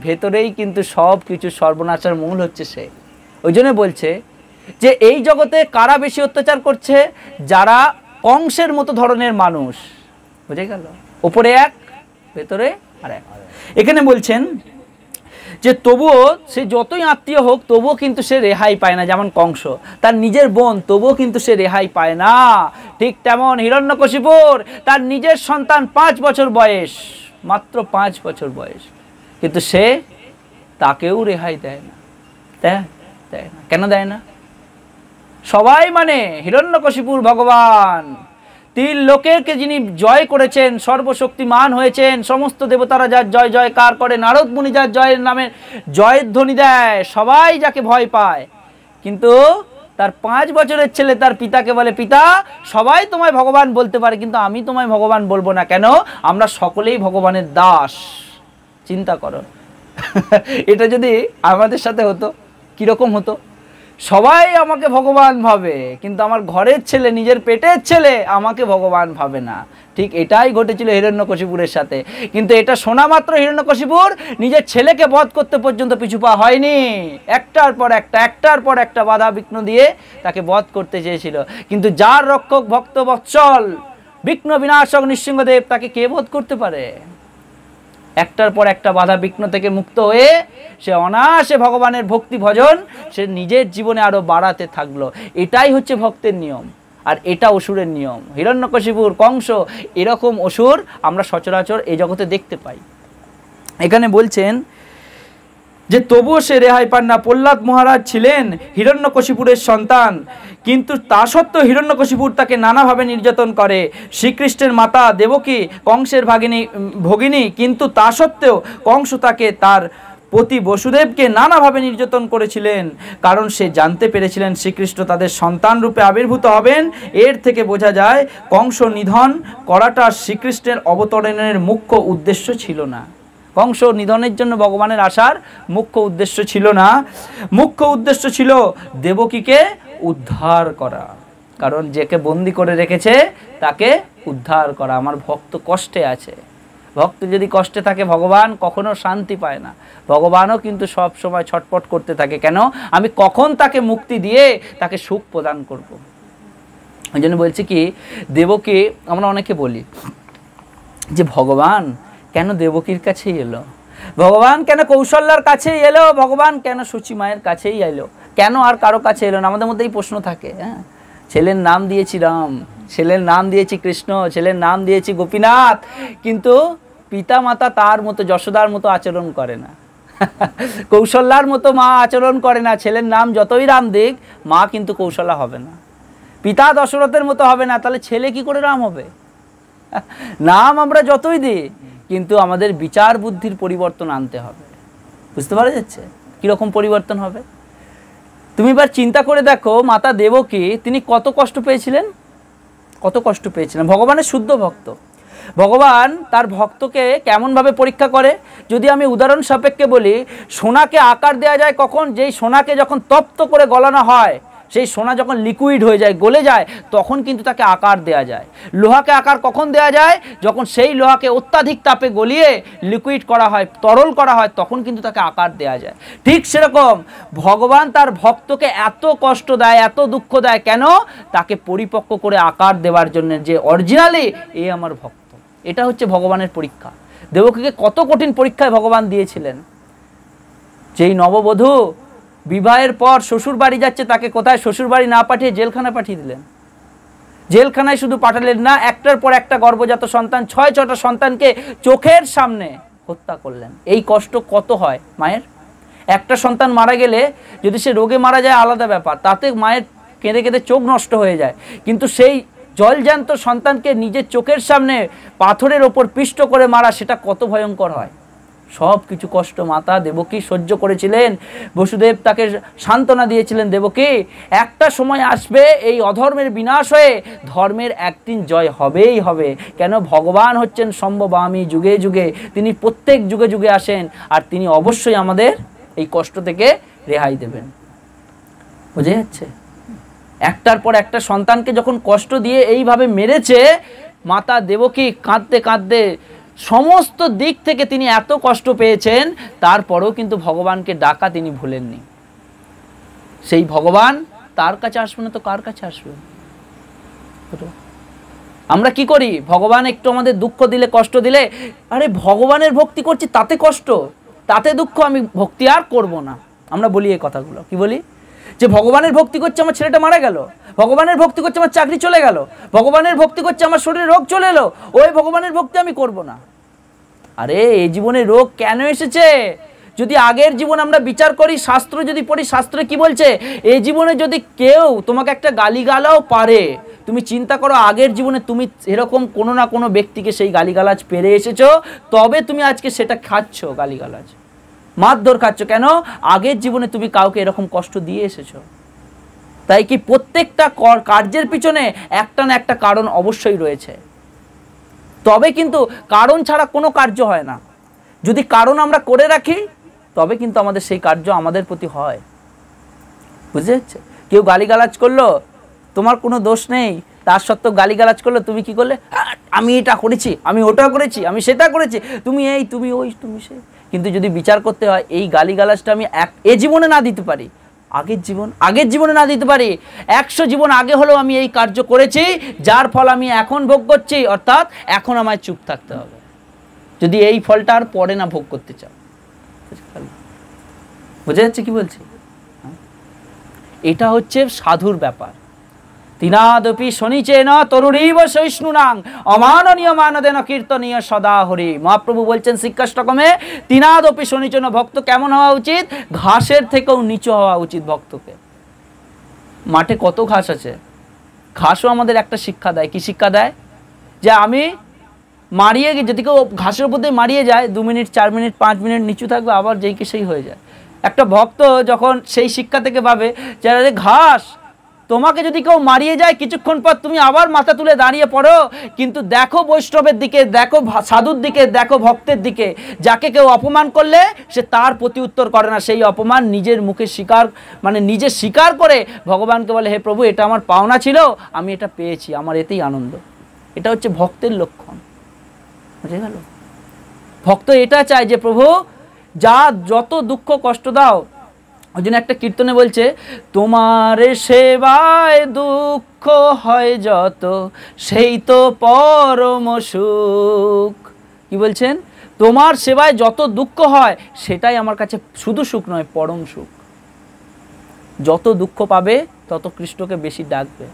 ভেতরেই কিন্তু সব কিছু সর্বনাশের মূল হচ্ছে সে। ওই জন্য বলছে যে এই জগতে কারা বেশি অত্যাচার করছে? যারা কংসের মতো ধরনের মানুষ। বুঝে গেল? ওপরে এক, ভেতরে আর এক। এখানে বলছেন যে তবুও সে যতই আত্মীয় হোক তবুও কিন্তু সে রেহাই পায় না। যেমন কংস তার নিজের বোন, তবুও কিন্তু সে রেহাই পায় না। ঠিক তেমন হিরণ্যকশিপুর, তার নিজের সন্তান 5 বছর বয়স, মাত্র 5 বছর বয়স, কিন্তু সে তাকেও রেহাই দেয় না। দেয় না। কেন দেয় না? সবাই মানে হিরণ্যকশিপুর ভগবান, 3 লোকেরকে যিনি জয় করেছেন, সর্বশক্তিমান হয়েছেন, সমস্ত দেবতারা যার জয় জয়কার করে, নারদ মুনি যার জয়ের নামে জয়ের ধ্বনি দেয়, সবাই যাকে ভয় পায়, কিন্তু তার 5 বছরের ছেলে তার পিতাকে বলে, পিতা সবাই তোমায় ভগবান বলতে পারে, কিন্তু আমি তোমায় ভগবান বলবো না। কেন? আমরা সকলেই ভগবানের দাস। চিন্তা করো, এটা যদি আমাদের সাথে হতো কিরকম হতো? সবাই আমাকে ভগবান ভাবে, কিন্তু আমার ঘরের ছেলে, নিজের পেটের ছেলে আমাকে ভগবান ভাবে না। ঠিক এটাই ঘটেছিল হিরণ্যকশিপুরের সাথে। কিন্তু এটা শোনা মাত্র হিরণ্যকশিপুর নিজের ছেলেকে বধ করতে পর্যন্ত পিছু পা হয়নি। একটার পর একটা বাধা বিঘ্ন দিয়ে তাকে বধ করতে চেয়েছিল, কিন্তু যার রক্ষক ভক্ত বৎসল বিঘ্ন বিনাশক নৃসিংহদেব, তাকে কে বধ করতে পারে? একটার পর একটা বাধা বিঘ্ন থেকে মুক্ত হয়ে সে অনায়াসে ভগবানের ভক্তি ভজন সে নিজের জীবনে আরো বাড়াতে থাকলো। এটাই হচ্ছে ভক্তের নিয়ম, আর এটা অসুরের নিয়ম। হিরণ্যকশিপুর, কংস, এরকম অসুর আমরা সচরাচর এই জগতে দেখতে পাই। এখানে বলছেন যে তবুও সে রেহাই পান না। প্রহ্লাদ মহারাজ ছিলেন হিরণ্যকশিপুরের সন্তান, কিন্তু তা সত্ত্বেও হিরণ্যকশিপুর তাকে নানাভাবে নির্যাতন করে। শ্রীকৃষ্ণের মাতা দেবকী কংসের ভগিনী, কিন্তু তা সত্ত্বেও কংস তাকে, তার পতি বসুদেবকে নানাভাবে নির্যাতন করেছিলেন, কারণ সে জানতে পেরেছিলেন শ্রীকৃষ্ণ তাদের সন্তান রূপে আবির্ভূত হবেন। এর থেকে বোঝা যায় কংস নিধন করাটা শ্রীকৃষ্ণের অবতরণের মুখ্য উদ্দেশ্য ছিল না। কংস নিধনের জন্য ভগবানের আসার মুখ্য উদ্দেশ্য ছিল না। মুখ্য উদ্দেশ্য ছিল দেবকীকে উদ্ধার করা, কারণ যাকে বন্দি করে রেখেছে তাকে উদ্ধার করা। আমার ভক্ত কষ্টে আছে, ভক্ত যদি কষ্টে থাকে ভগবান কখনো শান্তি পায় না। ভগবানও কিন্তু সব সময় ছটপট করতে থাকে, কেন? আমি কখন তাকে মুক্তি দিয়ে তাকে সুখ প্রদান করব। ওই জন্য বলছি কি, দেবকী, আমরা অনেকে বলি যে ভগবান কেন দেবকীর কাছেই এলো? ভগবান কেন কৌশল্যার কাছেই এলো, ভগবান কেন সূচি মায়ের কাছেই এলো, কেন আর কারো কাছে এলো না? আমাদের মধ্যে এই প্রশ্ন থাকে। হ্যাঁ, ছেলের নাম দিয়েছি রাম, ছেলের নাম দিয়েছি কৃষ্ণ, ছেলের নাম দিয়েছি গোপীনাথ, কিন্তু পিতা মাতা তার মতো যশোদার মতো আচরণ করে না, কৌশল্যার মতো মা আচরণ করে না। ছেলের নাম যতই রাম দিক, মা কিন্তু কৌশল্যা হবে না, পিতা দশরথের মতো হবে না। তাহলে ছেলে কি করে রাম হবে? নাম আমরা যতই দিই, কিন্তু আমাদের বিচার বুদ্ধির পরিবর্তন আনতে হবে। বুঝতে পারা যাচ্ছে কিরকম পরিবর্তন হবে? তুমি এবার চিন্তা করে দেখো, মাতা দেবকী তিনি কত কষ্ট পেয়েছিলেন, কত কষ্ট পেয়েছিলেন। ভগবানের শুদ্ধ ভক্ত, ভগবান তার ভক্তকে কেমনভাবে পরীক্ষা করে। যদি আমি উদাহরণ সাপেক্ষে বলি, সোনাকে আকার দেওয়া যায় কখন? যেই সোনাকে যখন তপ্ত করে গলানো হয়, সেই সোনা যখন লিকুইড হয়ে যায়, গলে যায়, তখন কিন্তু তাকে আকার দেওয়া যায়। লোহাকে আকার কখন দেওয়া যায়? যখন সেই লোহাকে অত্যাধিক তাপে গলিয়ে লিকুইড করা হয়, তরল করা হয়, তখন কিন্তু তাকে আকার দেওয়া যায়। ঠিক সেরকম ভগবান তার ভক্তকে এত কষ্ট দেয়, এত দুঃখ দেয়, কেন? তাকে পরিপক্ক করে আকার দেওয়ার জন্য, যে অরিজিনালি এ আমার ভক্ত। এটা হচ্ছে ভগবানের পরীক্ষা। দেবকীকে কত কঠিন পরীক্ষায় ভগবান দিয়েছিলেন। যেই নববধূ বিবাহের পর শ্বশুর বাড়ি যাচ্ছে, তাকে কোথায় শ্বশুর বাড়ি না পাঠিয়ে জেলখানা পাঠিয়ে দিলেন। জেলখানায় শুধু পাঠালেন না, একটার পর একটা গর্ভজাত সন্তান, 6-6টা সন্তানকে চোখের সামনে হত্যা করলেন। এই কষ্ট কত হয় মায়ের? একটা সন্তান মারা গেলে, যদি সে রোগে মারা যায় আলাদা ব্যাপার, তাতে মায়ের কেঁদে কেঁদে চোখ নষ্ট হয়ে যায়, কিন্তু সেই জলজ্যান্ত সন্তানকে নিজের চোখের সামনে পাথরের ওপর পিষ্ট করে মারা, সেটা কত ভয়ঙ্কর হয়। সব কিছু কষ্ট মাতা দেবকী সহ্য করেছিলেন। বসুদেব তাকে সান্ত্বনা দিয়েছিলেন, দেবকী একটা সময় আসবে এই অধর্মের বিনাশ হয়ে ধর্মের একদিন জয় হবেই হবে। কেন? ভগবান হচ্ছেন সম্ভবামী যুগে যুগে, তিনি প্রত্যেক যুগে যুগে আসেন, আর তিনি অবশ্যই আমাদের এই কষ্ট থেকে রেহাই দেবেন। বুঝে যাচ্ছে? একটার পর একটা সন্তানকে যখন কষ্ট দিয়ে এইভাবে মেরেছে, মাতা দেবকী কাঁদতে কাঁদতে, সমস্ত দিক থেকে তিনি এত কষ্ট পেয়েছেন, তারপরেও কিন্তু ভগবানকে ডাকা তিনি ভুলেননি। সেই ভগবান তার কাছে আসবে না তো কার কাছে আসবে? আমরা কি করি? ভগবান একটু আমাদের দুঃখ দিলে, কষ্ট দিলে, আরে ভগবানের ভক্তি করছি তাতে কষ্ট, তাতে দুঃখ, আমি ভক্তি আর করব না। আমরা বলি এই কথাগুলো, কি বলি? যে ভগবানের ভক্তি করছে আমার ছেলেটা মারা গেল, ভগবানের ভক্তি করছে আমার চাকরি চলে গেল, ভগবানের ভক্তি করছে আমার শরীরে রোগ চলে এলো, ওই ভগবানের ভক্তি আমি করব না। আরে এই জীবনে রোগ কেন এসেছে? যদি আগের জীবন আমরা বিচার করি, শাস্ত্র যদি পড়ি, শাস্ত্রে কি বলছে? এই জীবনে যদি কেউ তোমাকে একটা গালিগালাও পারে, তুমি চিন্তা করো আগের জীবনে তুমি এরকম কোনো না কোনো ব্যক্তিকে সেই গালিগালাজ পেরে এসেছো, তবে তুমি আজকে সেটা খাচ্ছ, গালিগালাজ মারধর খাচ্ছ। কেন? আগের জীবনে তুমি কাউকে এরকম কষ্ট দিয়ে এসেছো। তাই কি প্রত্যেকটা কার্যের পিছনে একটা না একটা কারণ অবশ্যই রয়েছে। তবে কিন্তু কারণ ছাড়া কোনো কার্য হয় না। যদি কারণ আমরা করে রাখি, তবে কিন্তু আমাদের সেই কার্য আমাদের প্রতি হয়। বুঝতে যাচ্ছে? কেউ গালিগালাজ করলো, তোমার কোনো দোষ নেই, তার সত্ত্বেও গালিগালাজ করলো, তুমি কি করলে? আমি এটা করেছি, আমি ওটা করেছি, আমি সেটা করেছি, তুমি এই, তুমি ওই, তুমি সে। কিন্তু যদি বিচার করতে হয়, এই গালিগালাজটা আমি এ জীবনে না দিতে পারি, আগের জীবনে না দিতে পারি, 100 জীবন আগে হলেও আমি এই কার্য করেছি, যার ফল আমি এখন ভোগ করছি। অর্থাৎ এখন আমায় চুপ থাকতে হবে, যদি এই ফলটা আর পরে না ভোগ করতে চাও। বুঝা যাচ্ছে কি বলছি? এটা হচ্ছে সাধুর ব্যাপার। তিনাদপি শনিচেন তরুরীব সহিষ্ণুনাং অমাননীয় মানদেন কীর্তনীয় সদা হরি। মহাপ্রভু বলছেন শিক্ষাষ্টকমে, তিনাদপি শনিচেন, ভক্ত কেমন হওয়া উচিত? ঘাসের থেকেও নিচু হওয়া উচিত ভক্তকে। মাঠে কত ঘাস আছে, ঘাসও আমাদের একটা শিক্ষা দেয়। কি শিক্ষা দেয়? যে আমি মারিয়ে গিয়ে, যদি কেউ ঘাসের উপর দিয়ে মারিয়ে যায়, 2 মিনিট 4 মিনিট 5 মিনিট নিচু থাকবে, আবার যেই কে সেই হয়ে যায়। একটা ভক্ত যখন সেই শিক্ষা থেকে পাবে যে ঘাস, তোমাকে যদি কেউ মারিয়ে যায়, কিছুক্ষণ পর তুমি আবার মাথা তুলে দাঁড়িয়ে পড়ো, কিন্তু দেখো বৈষ্ণবের দিকে, দেখো সাধুর দিকে, দেখো ভক্তের দিকে, যাকে কেউ অপমান করলে সে তার প্রতি উত্তর করে না, সেই অপমান নিজের মুখে স্বীকার, মানে নিজে স্বীকার করে ভগবানকে বলে, হে প্রভু, এটা আমার পাওনা ছিল, আমি এটা পেয়েছি, আমার এতেই আনন্দ। এটা হচ্ছে ভক্তের লক্ষণ। বুঝে গেল? ভক্ত এটা চায় যে প্রভু যা যত দুঃখ কষ্ট দাও। ওই জন্য একটা কীর্তনে বলছে, তোমার সেবায় দুঃখ হয় যত, সেই তো পরম সুখ। কি বলছেন? তোমার সেবায় যত দুঃখ হয় সেটাই আমার কাছে শুধু সুখ নয়, পরম সুখ। যত দুঃখ পাবে তত কৃষ্ণকে বেশি ডাকবে।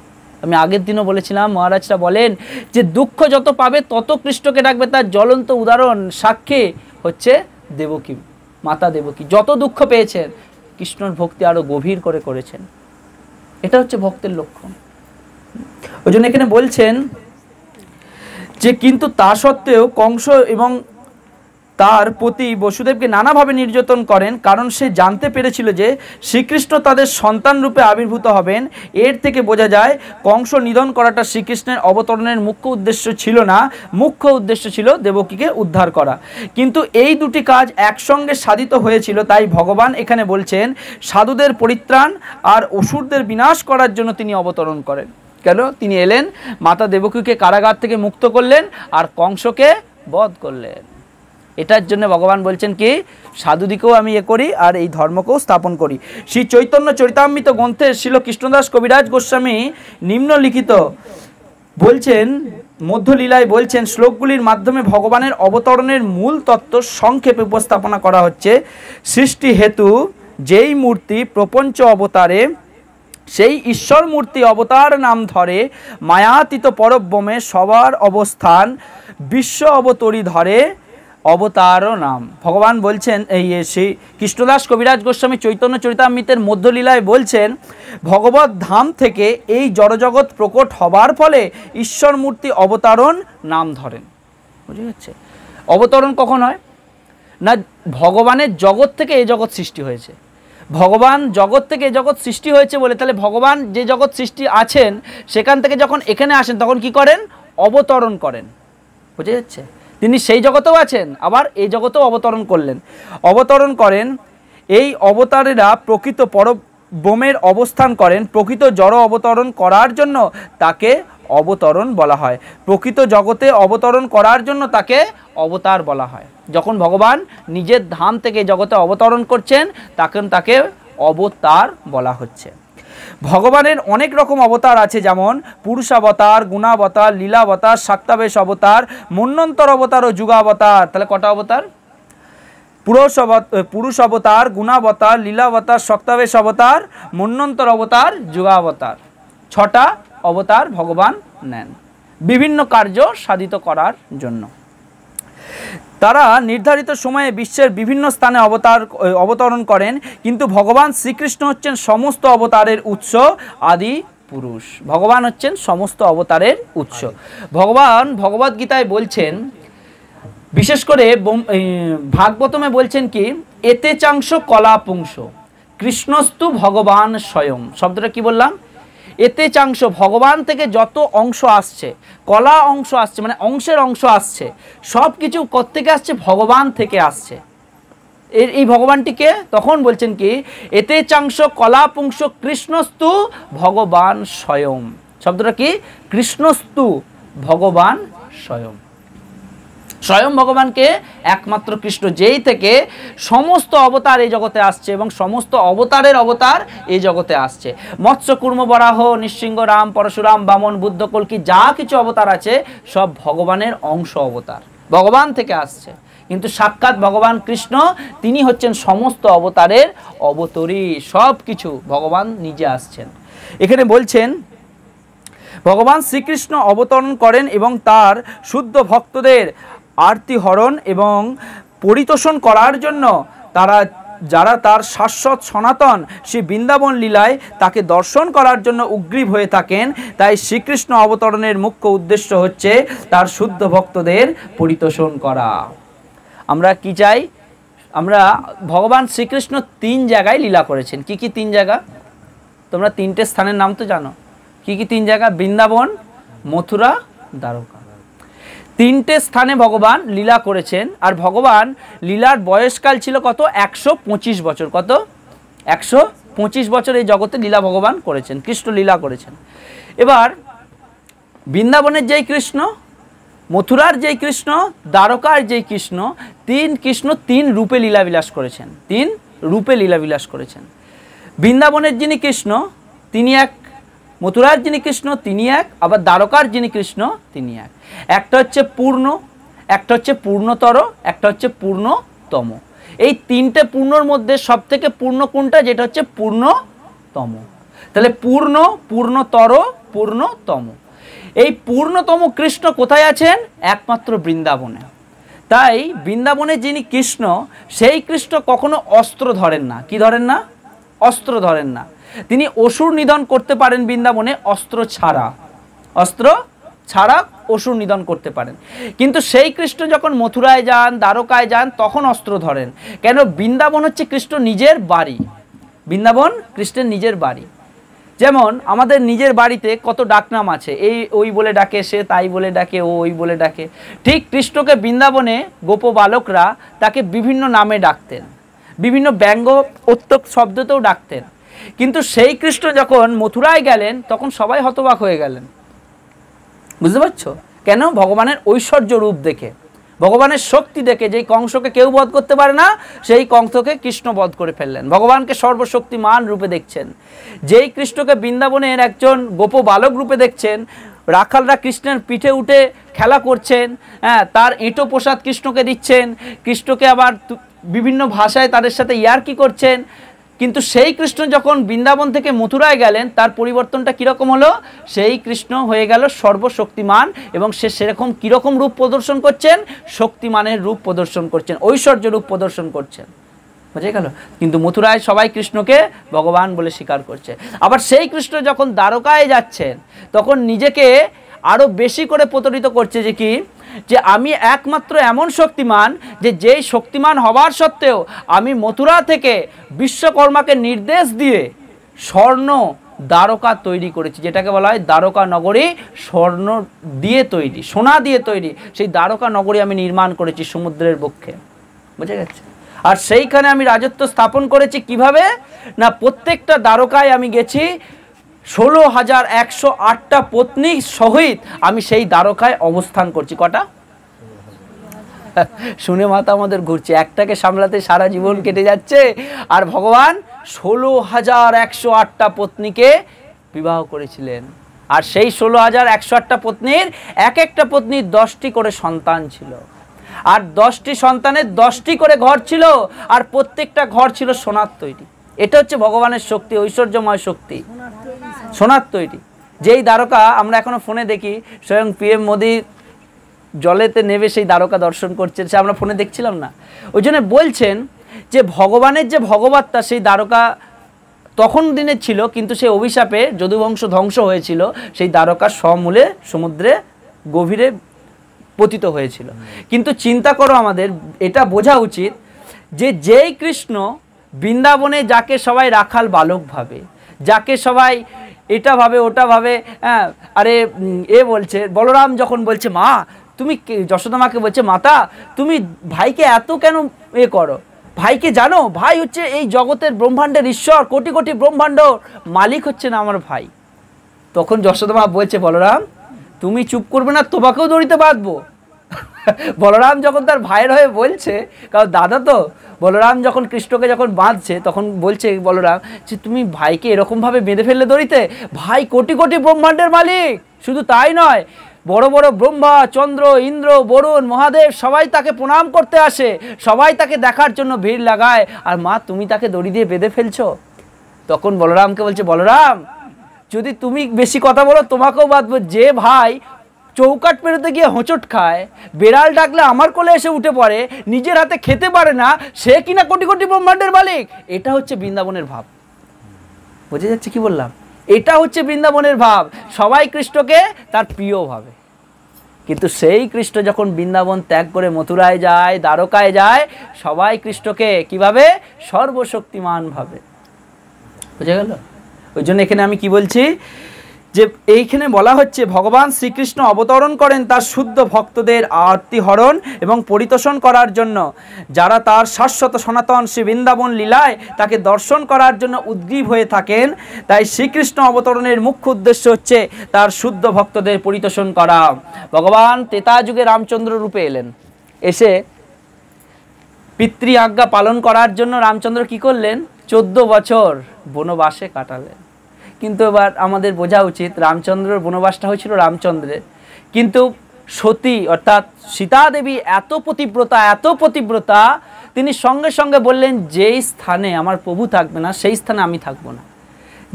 আমি আগের দিনও বলেছিলাম, মহারাজরা বলেন যে দুঃখ যত পাবে তত কৃষ্ণকে ডাকবে। তার জ্বলন্ত উদাহরণ সাক্ষী হচ্ছে দেবকী, মাতা দেবকী। যত দুঃখ পেয়েছেন কৃষ্ণর ভক্তি আরো গভীর করে করেছেন। এটা হচ্ছে ভক্তের লক্ষণ। ওই জন্য এখানে বলছেন যে কিন্তু তা সত্ত্বেও কংস এবং তার প্রতি বসুদেবকে নানাভাবে নির্যাতন করেন, কারণ সে জানতে পেরেছিল যে শ্রীকৃষ্ণ তাদের সন্তান রূপে আবির্ভূত হবেন। এর থেকে বোঝা যায় কংস নিধন করাটা শ্রীকৃষ্ণের অবতরণের মুখ্য উদ্দেশ্য ছিল না, মুখ্য উদ্দেশ্য ছিল দেবকীকে উদ্ধার করা। কিন্তু এই দুটি কাজ একসঙ্গে সাধিত হয়েছিল। তাই ভগবান এখানে বলছেন সাধুদের পরিত্রাণ আর অসুরদের বিনাশ করার জন্য তিনি অবতরণ করেন। কেন? তিনি এলেন, মাতা দেবকীকে কারাগার থেকে মুক্ত করলেন আর কংসকে বধ করলেন। এটার জন্য ভগবান বলছেন কি, সাধুদিকেও আমি করি আর এই ধর্মকেও স্থাপন করি। শ্রী চৈতন্য চরিতামৃত গ্রন্থে শ্রীল কৃষ্ণদাস কবিরাজ গোস্বামী নিম্নলিখিত বলছেন, মধ্যলীলায় বলছেন, শ্লোকগুলির মাধ্যমে ভগবানের অবতরণের মূল তত্ত্ব সংক্ষেপে উপস্থাপনা করা হচ্ছে। সৃষ্টি হেতু যেই মূর্তি প্রপঞ্চ অবতারে, সেই ঈশ্বর মূর্তি অবতার নাম ধরে, মায়াতীত পরব্রহ্মে সবার অবস্থান, বিশ্ব অবতরী ধরে অবতার নাম। ভগবান বলছেন, এই শ্রী কৃষ্ণদাস কবিরাজ গোস্বামী চৈতন্য চরিতামৃতের মধ্যলীলায় বলছেন, ভগবত ধাম থেকে এই জড়জগৎ প্রকট হবার ফলে ঈশ্বর মূর্তি অবতারণ নাম ধরেন। বুঝে যাচ্ছে? অবতরণ কখন হয় না, ভগবানের জগৎ থেকে এই জগৎ সৃষ্টি হয়েছে। ভগবান জগৎ থেকে এই জগৎ সৃষ্টি হয়েছে বলে, তাহলে ভগবান যে জগৎ সৃষ্টি আছেন সেখান থেকে যখন এখানে আসেন তখন কি করেন? অবতরণ করেন। বুঝে যাচ্ছে? তিনি সেই জগতেও আছেন, আবার এই জগতেও অবতরণ করলেন, অবতরণ করেন। এই অবতারেরা প্রকৃত পরব্রহ্মের অবস্থান করেন। প্রকৃত জড় অবতরণ করার জন্য তাকে অবতরণ বলা হয়, প্রকৃত জগতে অবতরণ করার জন্য তাকে অবতার বলা হয়। যখন ভগবান নিজের ধাম থেকে জগতে অবতরণ করছেন তখন তাকে অবতার বলা হচ্ছে। ভগবানের অনেক রকম অবতার আছে, যেমন পুরুষাবতার, গুণাবতার, লীলাবতার, শাক্তাবেশ অবতার, মন্বন্তর অবতার ও যুগাবতার। তাহলে কটা অবতার? পুরুষ অবতার, গুণাবতার, লীলাবতার, শক্তাবেশ অবতার, মন্বন্তর অবতার, যুগাবতার। 6টা অবতার ভগবান নেন বিভিন্ন কার্য সাধিত করার জন্য। তারা নির্ধারিত সময়ে বিশ্বের বিভিন্ন স্থানে অবতরণ করেন, কিন্তু ভগবান শ্রীকৃষ্ণ হচ্ছেন সমস্ত অবতারের উৎস, আদি পুরুষ। ভগবান হচ্ছেন সমস্ত অবতারের উৎস। ভগবান ভগবদ গীতায় বলছেন, বিশেষ করে ভাগবতমে বলছেন কি, এতে চাংশ কলা পুংস কৃষ্ণস্তু ভগবান স্বয়ং। শব্দটা কি বললাম? এতে চাংশ, ভগবান থেকে যত অংশ আসছে, কলা অংশ আসছে মানে অংশের অংশ আসছে, সব কিছু কোত্থেকে আসছে? ভগবান থেকে আসছে। এই ভগবানটিকে তখন বলছেন কি, এতে চাংশ কলা পুংস কৃষ্ণস্তু ভগবান স্বয়ং। শব্দটা কি? কৃষ্ণস্তু ভগবান স্বয়ং। স্বয়ং ভগবানকে একমাত্র কৃষ্ণ, যেই থেকে সমস্ত অবতার এই জগতে আসছে এবং সমস্ত অবতারের অবতার এই জগতে আসছে। মৎস্য, কুর্ম, বরাহ, নৃসিংহ, রাম, পরশুরাম, বামন, বুদ্ধ, কল্কি, যা কিছু অবতার আছে সব ভগবানের অংশ অবতার, ভগবান থেকে আসছে। কিন্তু সাক্ষাৎ ভগবান কৃষ্ণ তিনি হচ্ছেন সমস্ত অবতারের অবতরী, সব কিছু ভগবান নিজে আসছেন। এখানে বলছেন ভগবান শ্রীকৃষ্ণ অবতরণ করেন এবং তার শুদ্ধ ভক্তদের আরতিহরণ এবং পরিতোষণ করার জন্য যারা তার শাশ্বত সনাতন শ্রী বৃন্দাবন লীলায় তাকে দর্শন করার জন্য উগ্রীব হয়ে থাকেন। তাই শ্রীকৃষ্ণ অবতরণের মুখ্য উদ্দেশ্য হচ্ছে তার শুদ্ধ ভক্তদের পরিতোষণ করা। আমরা কি চাই? আমরা ভগবান শ্রীকৃষ্ণ 3 জায়গায় লীলা করেছেন। কি কি 3 জায়গা? তোমরা 3টে স্থানের নাম তো জানো। কি কি 3 জায়গা? বৃন্দাবন, মথুরা, দ্বারকা। 3টে স্থানে ভগবান লীলা করেছেন। আর ভগবান লীলার বয়সকাল ছিল কত? 125 বছর। কত? 125 বছর এই জগতে লীলা ভগবান করেছেন, কৃষ্ণ লীলা করেছেন। এবার বৃন্দাবনের যেই কৃষ্ণ, মথুরার যেই কৃষ্ণ, দ্বারকার যেই কৃষ্ণ, কৃষ্ণ 3 রূপে লীলাবিলাস করেছেন, 3 রূপে লীলাবিলাস করেছেন। বৃন্দাবনের যিনি কৃষ্ণ তিনি এক, মথুরার যিনি কৃষ্ণ তিনি এক, আবার দ্বারকার যিনি কৃষ্ণ তিনি এক। একটা হচ্ছে পূর্ণ, একটা হচ্ছে পূর্ণতর, একটা হচ্ছে পূর্ণতম। এই তিনটে পূর্ণর মধ্যে সব থেকে পূর্ণ কোনটা? যেটা হচ্ছে পূর্ণতম। তাহলে পূর্ণ, পূর্ণতর, পূর্ণতম। এই পূর্ণতম কৃষ্ণ কোথায় আছেন? একমাত্র বৃন্দাবনে। তাই বৃন্দাবনে যিনি কৃষ্ণ, সেই কৃষ্ণ কখনো অস্ত্র ধরেন না। কি ধরেন না? অস্ত্র ধরেন না। তিনি অসুর নিধন করতে পারেন বৃন্দাবনে অস্ত্র ছাড়া, অস্ত্র ছাড়া অসুর নিধন করতে পারেন। কিন্তু সেই কৃষ্ণ যখন মথুরায় যান, দ্বারকায় যান, তখন অস্ত্র ধরেন। কেন? বৃন্দাবন হচ্ছে কৃষ্ণ নিজের বাড়ি। বৃন্দাবন কৃষ্ণের নিজের বাড়ি। যেমন আমাদের নিজের বাড়িতে কত ডাকনাম আছে, এই ওই বলে ডাকে, সে তাই বলে ডাকে, ও ওই বলে ডাকে। ঠিক কৃষ্ণকে বৃন্দাবনে গোপ বালকরা তাকে বিভিন্ন নামে ডাকতেন, বিভিন্ন ব্যঙ্গ অত্যক শব্দতেও ডাকতেন। কিন্তু সেই কৃষ্ণ যখন মথুরায় গেলেন তখন সবাই হতবাক হয়ে গেলেন। বুঝতে পারছো? কেন? ভগবানের ঐশ্বর্য রূপ দেখে, ভগবানের শক্তি দেখে। যেই কংসকে কেউ বধ করতে পারে না, সেই কংসকে কৃষ্ণ বধ করে ফেললেন। ভগবানকে সর্বশক্তিমান রূপে দেখছেন। যেই কৃষ্ণকে বৃন্দাবনের একজন গোপ বালক রূপে দেখছেন, রাখালরা কৃষ্ণের পিঠে উঠে খেলা করছেন, হ্যাঁ, তার এঁটো প্রসাদ কৃষ্ণকে দিচ্ছেন, কৃষ্ণকে আবার বিভিন্ন ভাষায় তাদের সাথে ইয়ার্কি করছেন। কিন্তু সেই কৃষ্ণ যখন বৃন্দাবন থেকে মথুরায় গেলেন, তার পরিবর্তনটা কীরকম হলো? সেই কৃষ্ণ হয়ে গেল সর্বশক্তিমান, এবং সে সেরকম কীরকম রূপ প্রদর্শন করছেন? শক্তিমানের রূপ প্রদর্শন করছেন, ঐশ্বর্য রূপ প্রদর্শন করছেন। বুঝে গেল? কিন্তু মথুরায় সবাই কৃষ্ণকে ভগবান বলে স্বীকার করছে। আবার সেই কৃষ্ণ যখন দ্বারকায় যাচ্ছেন, তখন নিজেকে আরও বেশি করে প্রতারিত করছে যে কি, যে আমি একমাত্র এমন শক্তিমান, যে যেই শক্তিমান হবার সত্ত্বেও আমি মথুরা থেকে বিশ্বকর্মাকে নির্দেশ দিয়ে স্বর্ণ দ্বারকা তৈরি করেছি, যেটাকে বলা হয় দ্বারকা নগরী। স্বর্ণ দিয়ে তৈরি, সোনা দিয়ে তৈরি সেই দ্বারকা নগরী আমি নির্মাণ করেছি সমুদ্রের বক্ষে। বুঝে গেছে? আর সেইখানে আমি রাজত্ব স্থাপন করেছি কিভাবে? না, প্রত্যেকটা দ্বারকায় আমি গেছি 16,108টা পত্নী সহিত আমি সেই দ্বারকায় অবস্থান করছি। কটা? শুনে মাথা আমাদের ঘুরছে। একটাকে সামলাতে সারা জীবন কেটে যাচ্ছে, আর ভগবান 16,108টা পত্নীকে বিবাহ করেছিলেন। আর সেই 16,108টা পত্নীর এক একটা পত্নীর 10টি করে সন্তান ছিল, আর 10টি সন্তানের 10টি করে ঘর ছিল, আর প্রত্যেকটা ঘর ছিল সোনার তৈরি। এটা হচ্ছে ভগবানের শক্তি, ঐশ্বর্যময় শক্তি, সোনার তৈরি। যেই দ্বারকা আমরা এখনো ফোনে দেখি, স্বয়ং PM মোদি জলেতে নেমে সেই দ্বারকা দর্শন করছেন, সে আমরা ফোনে দেখছিলাম না? ওই জন্য বলছেন যে ভগবানের যে ভগবত্তা, সেই দ্বারকা তখন দিনে ছিল, কিন্তু সেই অভিশাপে যদুবংশ ধ্বংস হয়েছিল, সেই দ্বারকা সমূলে সমুদ্রে গভীরে পতিত হয়েছিল। কিন্তু চিন্তা করো, আমাদের এটা বোঝা উচিত যে যেই কৃষ্ণ বৃন্দাবনে যাকে সবাই রাখাল বালক ভাবে, যাকে সবাই এটা ভাবে ওটা ভাবে, হ্যাঁ, আরে বলছে বলরাম যখন বলছে মা তুমি, যশোদা মাকে বলছে মাতা তুমি ভাইকে এত কেন করো? ভাইকে জানো, ভাই হচ্ছে এই জগতের ব্রহ্মাণ্ডের ঈশ্বর, কোটি কোটি ব্রহ্মাণ্ড মালিক হচ্ছে না আমার ভাই। তখন যশোদা মা বলছে বলরাম তুমি চুপ করবে না, তোমাকেও দড়িতে বাঁধবো। বলরাম যখন তার ভাইয়ের হয়ে বলছে, কারণ দাদা তো, বলরাম যখন কৃষ্ণকে যখন বাঁধছে তখন বলছে বলরাম যে তুমি ভাইকে এরকমভাবে বেঁধে ফেললে দড়িতে? ভাই কোটি কোটি ব্রহ্মাণ্ডের মালিক, শুধু তাই নয়, বড় বড় ব্রহ্মা, চন্দ্র, ইন্দ্র, বরুণ, মহাদেব সবাই তাকে প্রণাম করতে আসে, সবাই তাকে দেখার জন্য ভিড় লাগায়, আর মা তুমি তাকে দড়ি দিয়ে বেঁধে ফেলছো। তখন বলরামকে বলছে বলরাম যদি তুমি বেশি কথা বলো তোমাকেও বাঁধবো। যে ভাই চৌকাট পেরোতে গিয়ে হোঁচট খায়, বেড়াল ডাকলে আমার কোলে এসে উঠে পড়ে, নিজের হাতে খেতে পারে না, সে কিনা কোটি কোটি ব্রহ্মাণ্ডের মালিক। এটা হচ্ছে বৃন্দাবনের ভাব। বুঝে যাচ্ছে কি বললাম? এটা হচ্ছে বৃন্দাবনের ভাব। সবাই কৃষ্ণকে তার প্রিয় ভাবে, কিন্তু সেই কৃষ্ণ যখন বৃন্দাবন ত্যাগ করে মথুরায় যায়, দ্বারকায় যায়, সবাই কৃষ্ণকে কিভাবে? সর্বশক্তিমান ভাবে। বুঝে গেল? ওই জন্য এখানে আমি কি বলছি, যে এইখানে বলা হচ্ছে ভগবান শ্রীকৃষ্ণ অবতরণ করেন তার শুদ্ধ ভক্তদের আরতিহরণ এবং পরিতোষণ করার জন্য, যারা তার শাশ্বত সনাতন শ্রী বৃন্দাবন লীলায় তাকে দর্শন করার জন্য উদ্গ্রীব হয়ে থাকেন। তাই শ্রীকৃষ্ণ অবতরণের মুখ্য উদ্দেশ্য হচ্ছে তার শুদ্ধ ভক্তদের পরিতোষণ করা। ভগবান ত্রেতা যুগে রামচন্দ্র রূপে এলেন, এসে পিতৃ আজ্ঞা পালন করার জন্য রামচন্দ্র কি করলেন? 14 বছর বনবাসে কাটালেন। কিন্তু এবার আমাদের বোঝা উচিত রামচন্দ্রের বনবাসটা হয়েছিল রামচন্দ্রের, কিন্তু সতী অর্থাৎ সীতা দেবী এত পতিব্রতা, তিনি সঙ্গে সঙ্গে বললেন, যেই স্থানে আমার প্রভু থাকবে না সেই স্থানে আমি থাকবো না,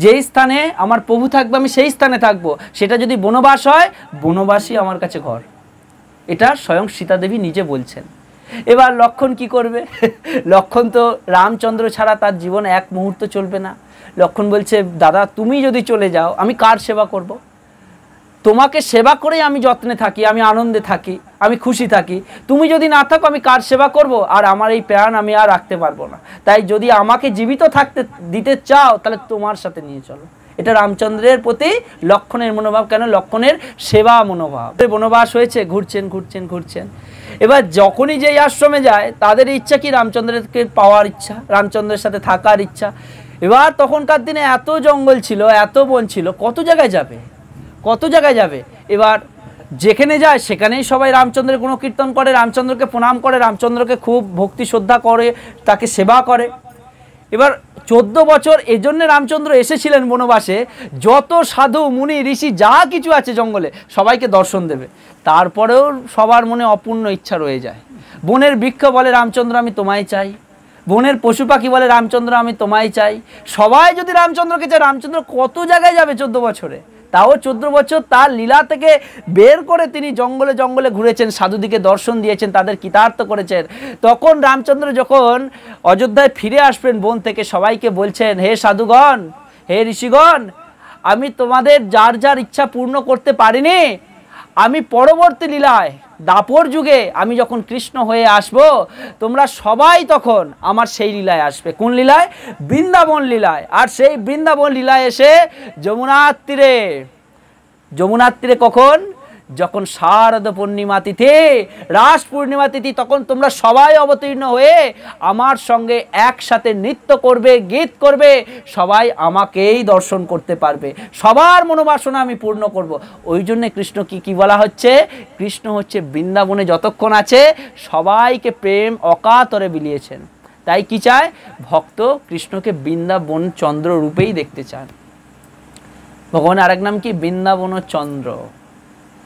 যেই স্থানে আমার প্রভু থাকবে আমি সেই স্থানে থাকবো, সেটা যদি বনবাস হয় বনবাসই আমার কাছে ঘর। এটা স্বয়ং সীতা দেবী নিজে বলছেন। এবার লক্ষ্মণ কি করবে? লক্ষ্মণ তো রামচন্দ্র ছাড়া তার জীবন এক মুহূর্ত চলবে না। লক্ষ্মণ বলছে, দাদা তুমি যদি চলে যাও আমি কার সেবা করব? তোমাকে সেবা করেই আমি যত্নে থাকি, আমি আনন্দে থাকি, আমি খুশি থাকি। তুমি যদি না থাকো আমি কার সেবা করব? আর আমার এই প্রাণ আমি আর রাখতে পারবো না। তাই যদি আমাকে জীবিত থাকতে দিতে চাও তাহলে তোমার সাথে নিয়ে চলো। এটা রামচন্দ্রের প্রতি লক্ষ্মণের মনোভাব। কেন? লক্ষ্মণের সেবা মনোভাব। বনবাস হয়েছে, ঘুরছেন। এবার যখনই যেই আশ্রমে যায় তাদের ইচ্ছা কি? রামচন্দ্রকে পাওয়ার ইচ্ছা, রামচন্দ্রের সাথে থাকার ইচ্ছা। এবার তখনকার দিনে এত জঙ্গল ছিল, এত বন ছিল, কত জায়গায় যাবে। এবার যেখানে যায় সেখানেই সবাই রামচন্দ্রের গুণকীর্তন করে, রামচন্দ্রকে প্রণাম করে, রামচন্দ্রকে খুব ভক্তি শ্রদ্ধা করে, তাকে সেবা করে। এবার 14 বছর এজন্য রামচন্দ্র এসেছিলেন বনবাসে, যত সাধু মুনি ঋষি যা কিছু আছে জঙ্গলে সবাইকে দর্শন দেবে। তারপরেও সবার মনে অপূর্ণ ইচ্ছা রয়ে যায়। বনের বৃক্ষ বলে, রামচন্দ্র আমি তোমায় চাই। বনের পশু পাখি বলে, রামচন্দ্র আমি তোমায় চাই। সবাই যদি রামচন্দ্রকে চায়, রামচন্দ্র কত জায়গায় যাবে 14 বছরে? তাও 14 বছর তার লীলা থেকে বের করে তিনি জঙ্গলে জঙ্গলে ঘুরেছেন, সাধুদিকে দর্শন দিয়েছেন, তাদের কৃতার্থ করেছেন। তখন রামচন্দ্র যখন অযোধ্যায় ফিরে আসবেন বন থেকে, সবাইকে বলছেন, হে সাধুগণ, হে ঋষিগণ, আমি তোমাদের যার যার ইচ্ছা পূর্ণ করতে পারিনি, আমি পরবর্তী লীলায় দাপর যুগে আমি যখন কৃষ্ণ হয়ে আসব, তোমরা সবাই তখন আমার সেই লীলায় আসবে। কোন লীলায়? বৃন্দাবন লীলায়। আর সেই বৃন্দাবন লীলায় এসে যমুনার তীরে কখন? যখন শারদ পূর্ণিমা তিথি, রাস পূর্ণিমা তিথি, তখন তোমরা সবাই অবতীর্ণ হয়ে আমার সঙ্গে একসাথে নৃত্য করবে, গীত করবে, সবাই আমাকেই দর্শন করতে পারবে, সবার মনোবাসনা আমি পূর্ণ করব। ওই জন্যে কৃষ্ণ কি বলা হচ্ছে? কৃষ্ণ হচ্ছে বৃন্দাবনে যতক্ষণ আছে সবাইকে প্রেম অকাতরে বিলিয়েছেন। তাই কি চায়? ভক্ত কৃষ্ণকে বৃন্দাবন চন্দ্র রূপেই দেখতে চান। ভগবানের আরেক নাম কি? বৃন্দাবন চন্দ্র।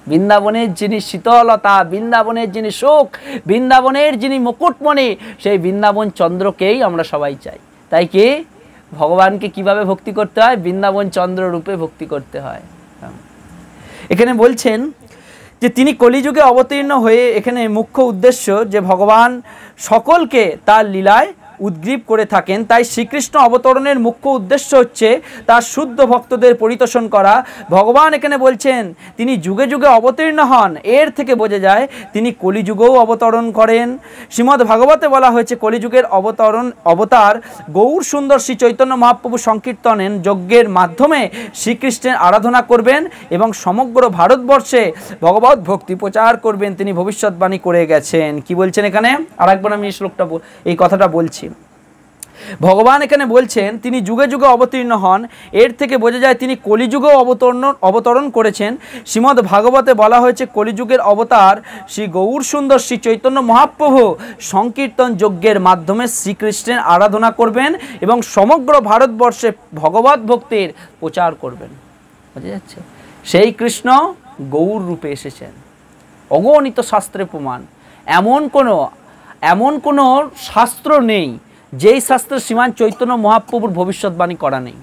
বৃন্দাবনের যিনি শীতলতা, বৃন্দাবনের যিনি সুখ, বৃন্দাবনের যিনি মুকুটমণি, সেই বৃন্দাবন চন্দ্রকেই আমরা সবাই চাই। তাই কি ভগবানকে কিভাবে ভক্তি করতে হয়? বৃন্দাবন চন্দ্র রূপে ভক্তি করতে হয়। এখানে বলছেন যে তিনি কলিযুগে অবতীর্ণ হয়ে, এখানে মুখ্য উদ্দেশ্য যে ভগবান সকলকে তার লীলায় উদ্গ্রীব করে থাকেন। তাই শ্রীকৃষ্ণ অবতরণের মুখ্য উদ্দেশ্য হচ্ছে তার শুদ্ধ ভক্তদের পরিতোষণ করা। ভগবান এখানে বলছেন তিনি যুগে যুগে অবতীর্ণ হন, এর থেকে বোঝা যায় তিনি কলিযুগেও অবতরণ করেন। শ্রীমদ্ ভাগবতে বলা হয়েছে কলিযুগের অবতার গৌর সুন্দর শ্রী চৈতন্য মহাপ্রভু সংকীর্তনের যজ্ঞের মাধ্যমে শ্রীকৃষ্ণের আরাধনা করবেন এবং সমগ্র ভারতবর্ষে ভগবত ভক্তি প্রচার করবেন, তিনি ভবিষ্যৎবাণী করে গেছেন। কি বলছেন এখানে? আরেকবার আমি এই কথাটা বলছি। ভগবান এখানে বলছেন তিনি যুগে যুগে অবতীর্ণ হন, এর থেকে বোঝা যায় তিনি কলিযুগেও অবতরণ করেছেন। শ্রীমদ্ ভাগবতে বলা হয়েছে কলিযুগের অবতার শ্রী গৌর সুন্দর শ্রী চৈতন্য মহাপ্রভু সংকীর্তন যজ্ঞের মাধ্যমে শ্রীকৃষ্ণের আরাধনা করবেন এবং সমগ্র ভারতবর্ষে ভগবত ভক্তির প্রচার করবেন। বোঝা যাচ্ছে? সেই কৃষ্ণ গৌর রূপে এসেছেন। অগণিত শাস্ত্রে প্রমাণ। এমন কোনো শাস্ত্র নেই যেই শাস্ত্রে শ্রীমান চৈতন্য মহাপ্রভুর ভবিষ্যৎবাণী করা নেই।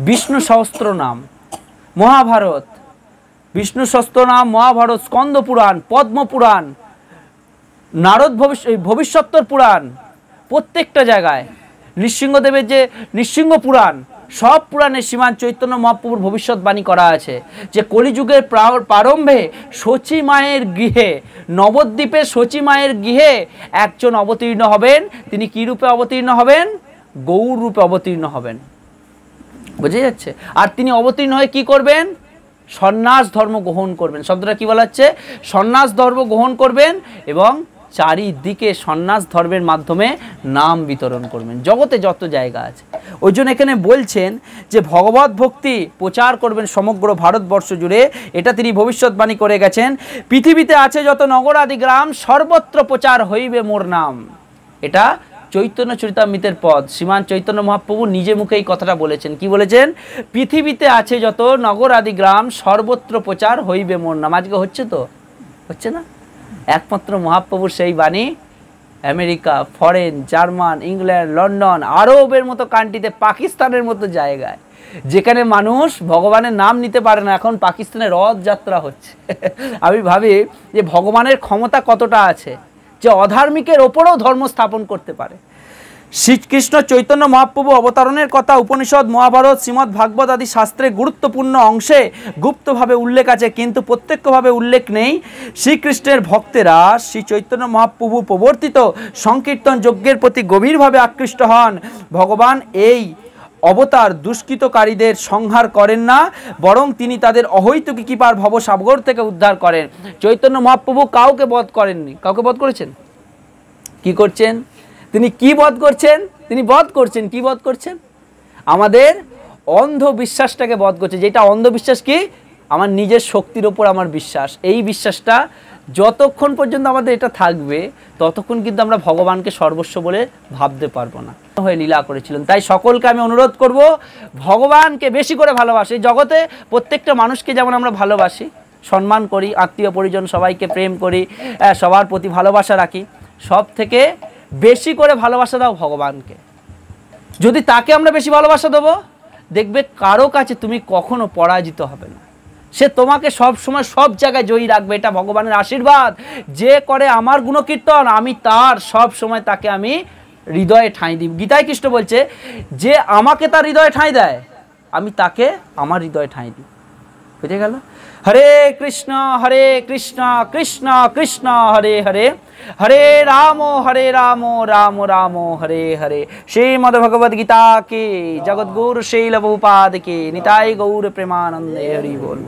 বিষ্ণু সহস্র নাম, মহাভারত, বিষ্ণু সহস্র নাম, মহাভারত, স্কন্দ পুরাণ, পদ্ম পুরাণ, নারদ ভবিষ্যত্তর পুরাণ, প্রত্যেকটা জায়গায় নৃসিংহদেবের যে নৃসিংহ পুরাণ, সব পুরাণে শ্রীমান চৈতন্য মহাপ্রভুর ভবিষ্যৎবাণী করা আছে যে কলিযুগের প্রারম্ভে শচী মায়ের গৃহে, নবদ্বীপে শচী মায়ের গৃহে একজন অবতীর্ণ হবেন। তিনি কি রূপে অবতীর্ণ হবেন? গৌর রূপে অবতীর্ণ হবেন। বুঝে যাচ্ছে? আর তিনি অবতীর্ণ হয়ে কি করবেন? সন্ন্যাস ধর্ম গ্রহণ করবেন। শব্দটা কি বলা হচ্ছে? সন্ন্যাস ধর্ম গ্রহণ করবেন এবং চারিদিকে সন্ন্যাস ধর্মের মাধ্যমে নাম বিতরণ করবেন, জগতে যত জায়গা আছে। ওই জন্য এখানে বলছেন যে ভগবত ভক্তি প্রচার করবেন সমগ্র ভারতবর্ষ জুড়ে, এটা তিনি ভবিষ্যৎবাণী করে গেছেন। পৃথিবীতে আছে যত নগর আদি গ্রাম, সর্বত্র প্রচার হইবে মোর নাম। এটা চৈতন্য চরিতামৃতের পদ। শ্রীমান চৈতন্য মহাপ্রভু নিজে মুখে এই কথাটা বলেছেন। কি বলেছেন? পৃথিবীতে আছে যত নগর আদি গ্রাম, সর্বত্র প্রচার হইবে মোর নাম। আজকে হচ্ছে তো? হচ্ছে না? একমাত্র মহাপ্রভুর সেই বাণী America, foreign, German, England, London, আরবের মতো কান্ট্রিতে, পাকিস্তানের মতো জায়গায় যেখানে মানুষ ভগবানের নাম নিতে পারে না, এখন পাকিস্তানে রথযাত্রা হচ্ছে। আমি ভাবি যে ভগবানের ক্ষমতা কতটা আছে, যে অধার্মিকের ওপরেও ধর্ম স্থাপন করতে পারে। শ্রীকৃষ্ণ চৈতন্য মহাপ্রভু অবতারণের কথা উপনিষদ, মহাভারত, শ্রীমদ্ ভাগবত আদি শাস্ত্রে গুরুত্বপূর্ণ অংশে গুপ্তভাবে উল্লেখ আছে, কিন্তু প্রত্যক্ষভাবে উল্লেখ নেই। শ্রীকৃষ্ণের ভক্তেরা শ্রী চৈতন্য মহাপ্রভু প্রবর্তিত সংকীর্তন যজ্ঞের প্রতি গভীরভাবে আকৃষ্ট হন। ভগবান এই অবতার দুষ্কৃতকারীদের সংহার করেন না, বরং তিনি তাদের অহৈতুকী কৃপার ভবসাগর থেকে উদ্ধার করেন। চৈতন্য মহাপ্রভু কাউকে বধ করেননি। কাউকে বধ করেছেন? কি করছেন তিনি? কি বধ করছেন? তিনি বধ করছেন, কি বধ করছেন? আমাদের অন্ধবিশ্বাসটাকে বধ করছে। যেটা অন্ধবিশ্বাস কি? আমার নিজের শক্তির ওপর আমার বিশ্বাস। এই বিশ্বাসটা যতক্ষণ পর্যন্ত আমাদের এটা থাকবে, ততক্ষণ কিন্তু আমরা ভগবানকে সর্বস্ব বলে ভাবতে পারবো না। হয়ে লীলা করেছিলেন। তাই সকলকে আমি অনুরোধ করব, ভগবানকে বেশি করে ভালোবাসি। জগতে প্রত্যেকটা মানুষকে যেমন আমরা ভালোবাসি, সম্মান করি, আত্মীয় পরিজন সবাইকে প্রেম করি, সবার প্রতি ভালোবাসা রাখি, সব থেকে বেশি করে ভালোবাসা দাও ভগবানকে। যদি তাকে আমরা বেশি ভালোবাসা দেবো, দেখবে কারো কাছে তুমি কখনো পরাজিত হবে না। সে তোমাকে সব সময় সব জায়গায় জয়ী রাখবে। এটা ভগবানের আশীর্বাদ। যে করে আমার গুণকীর্তন, আমি তার সব সময় তাকে আমি হৃদয়ে ঠাঁই দিই। গীতায় কৃষ্ণ বলছে, যে আমাকে তার হৃদয়ে ঠাঁই দেয়, আমি তাকে আমার হৃদয়ে ঠাঁই দিই। বুঝে গেল? হরে কৃষ্ণ কৃষ্ণ কৃষ্ণ হরে হরে, হরে রাম রাম রাম হরে হরে। শ্রীমদ্ ভগবদ গীতা के, जगद्गुरु शैल प्रभुपाद के, निताई गौर प्रेमानंदे हरि बोल।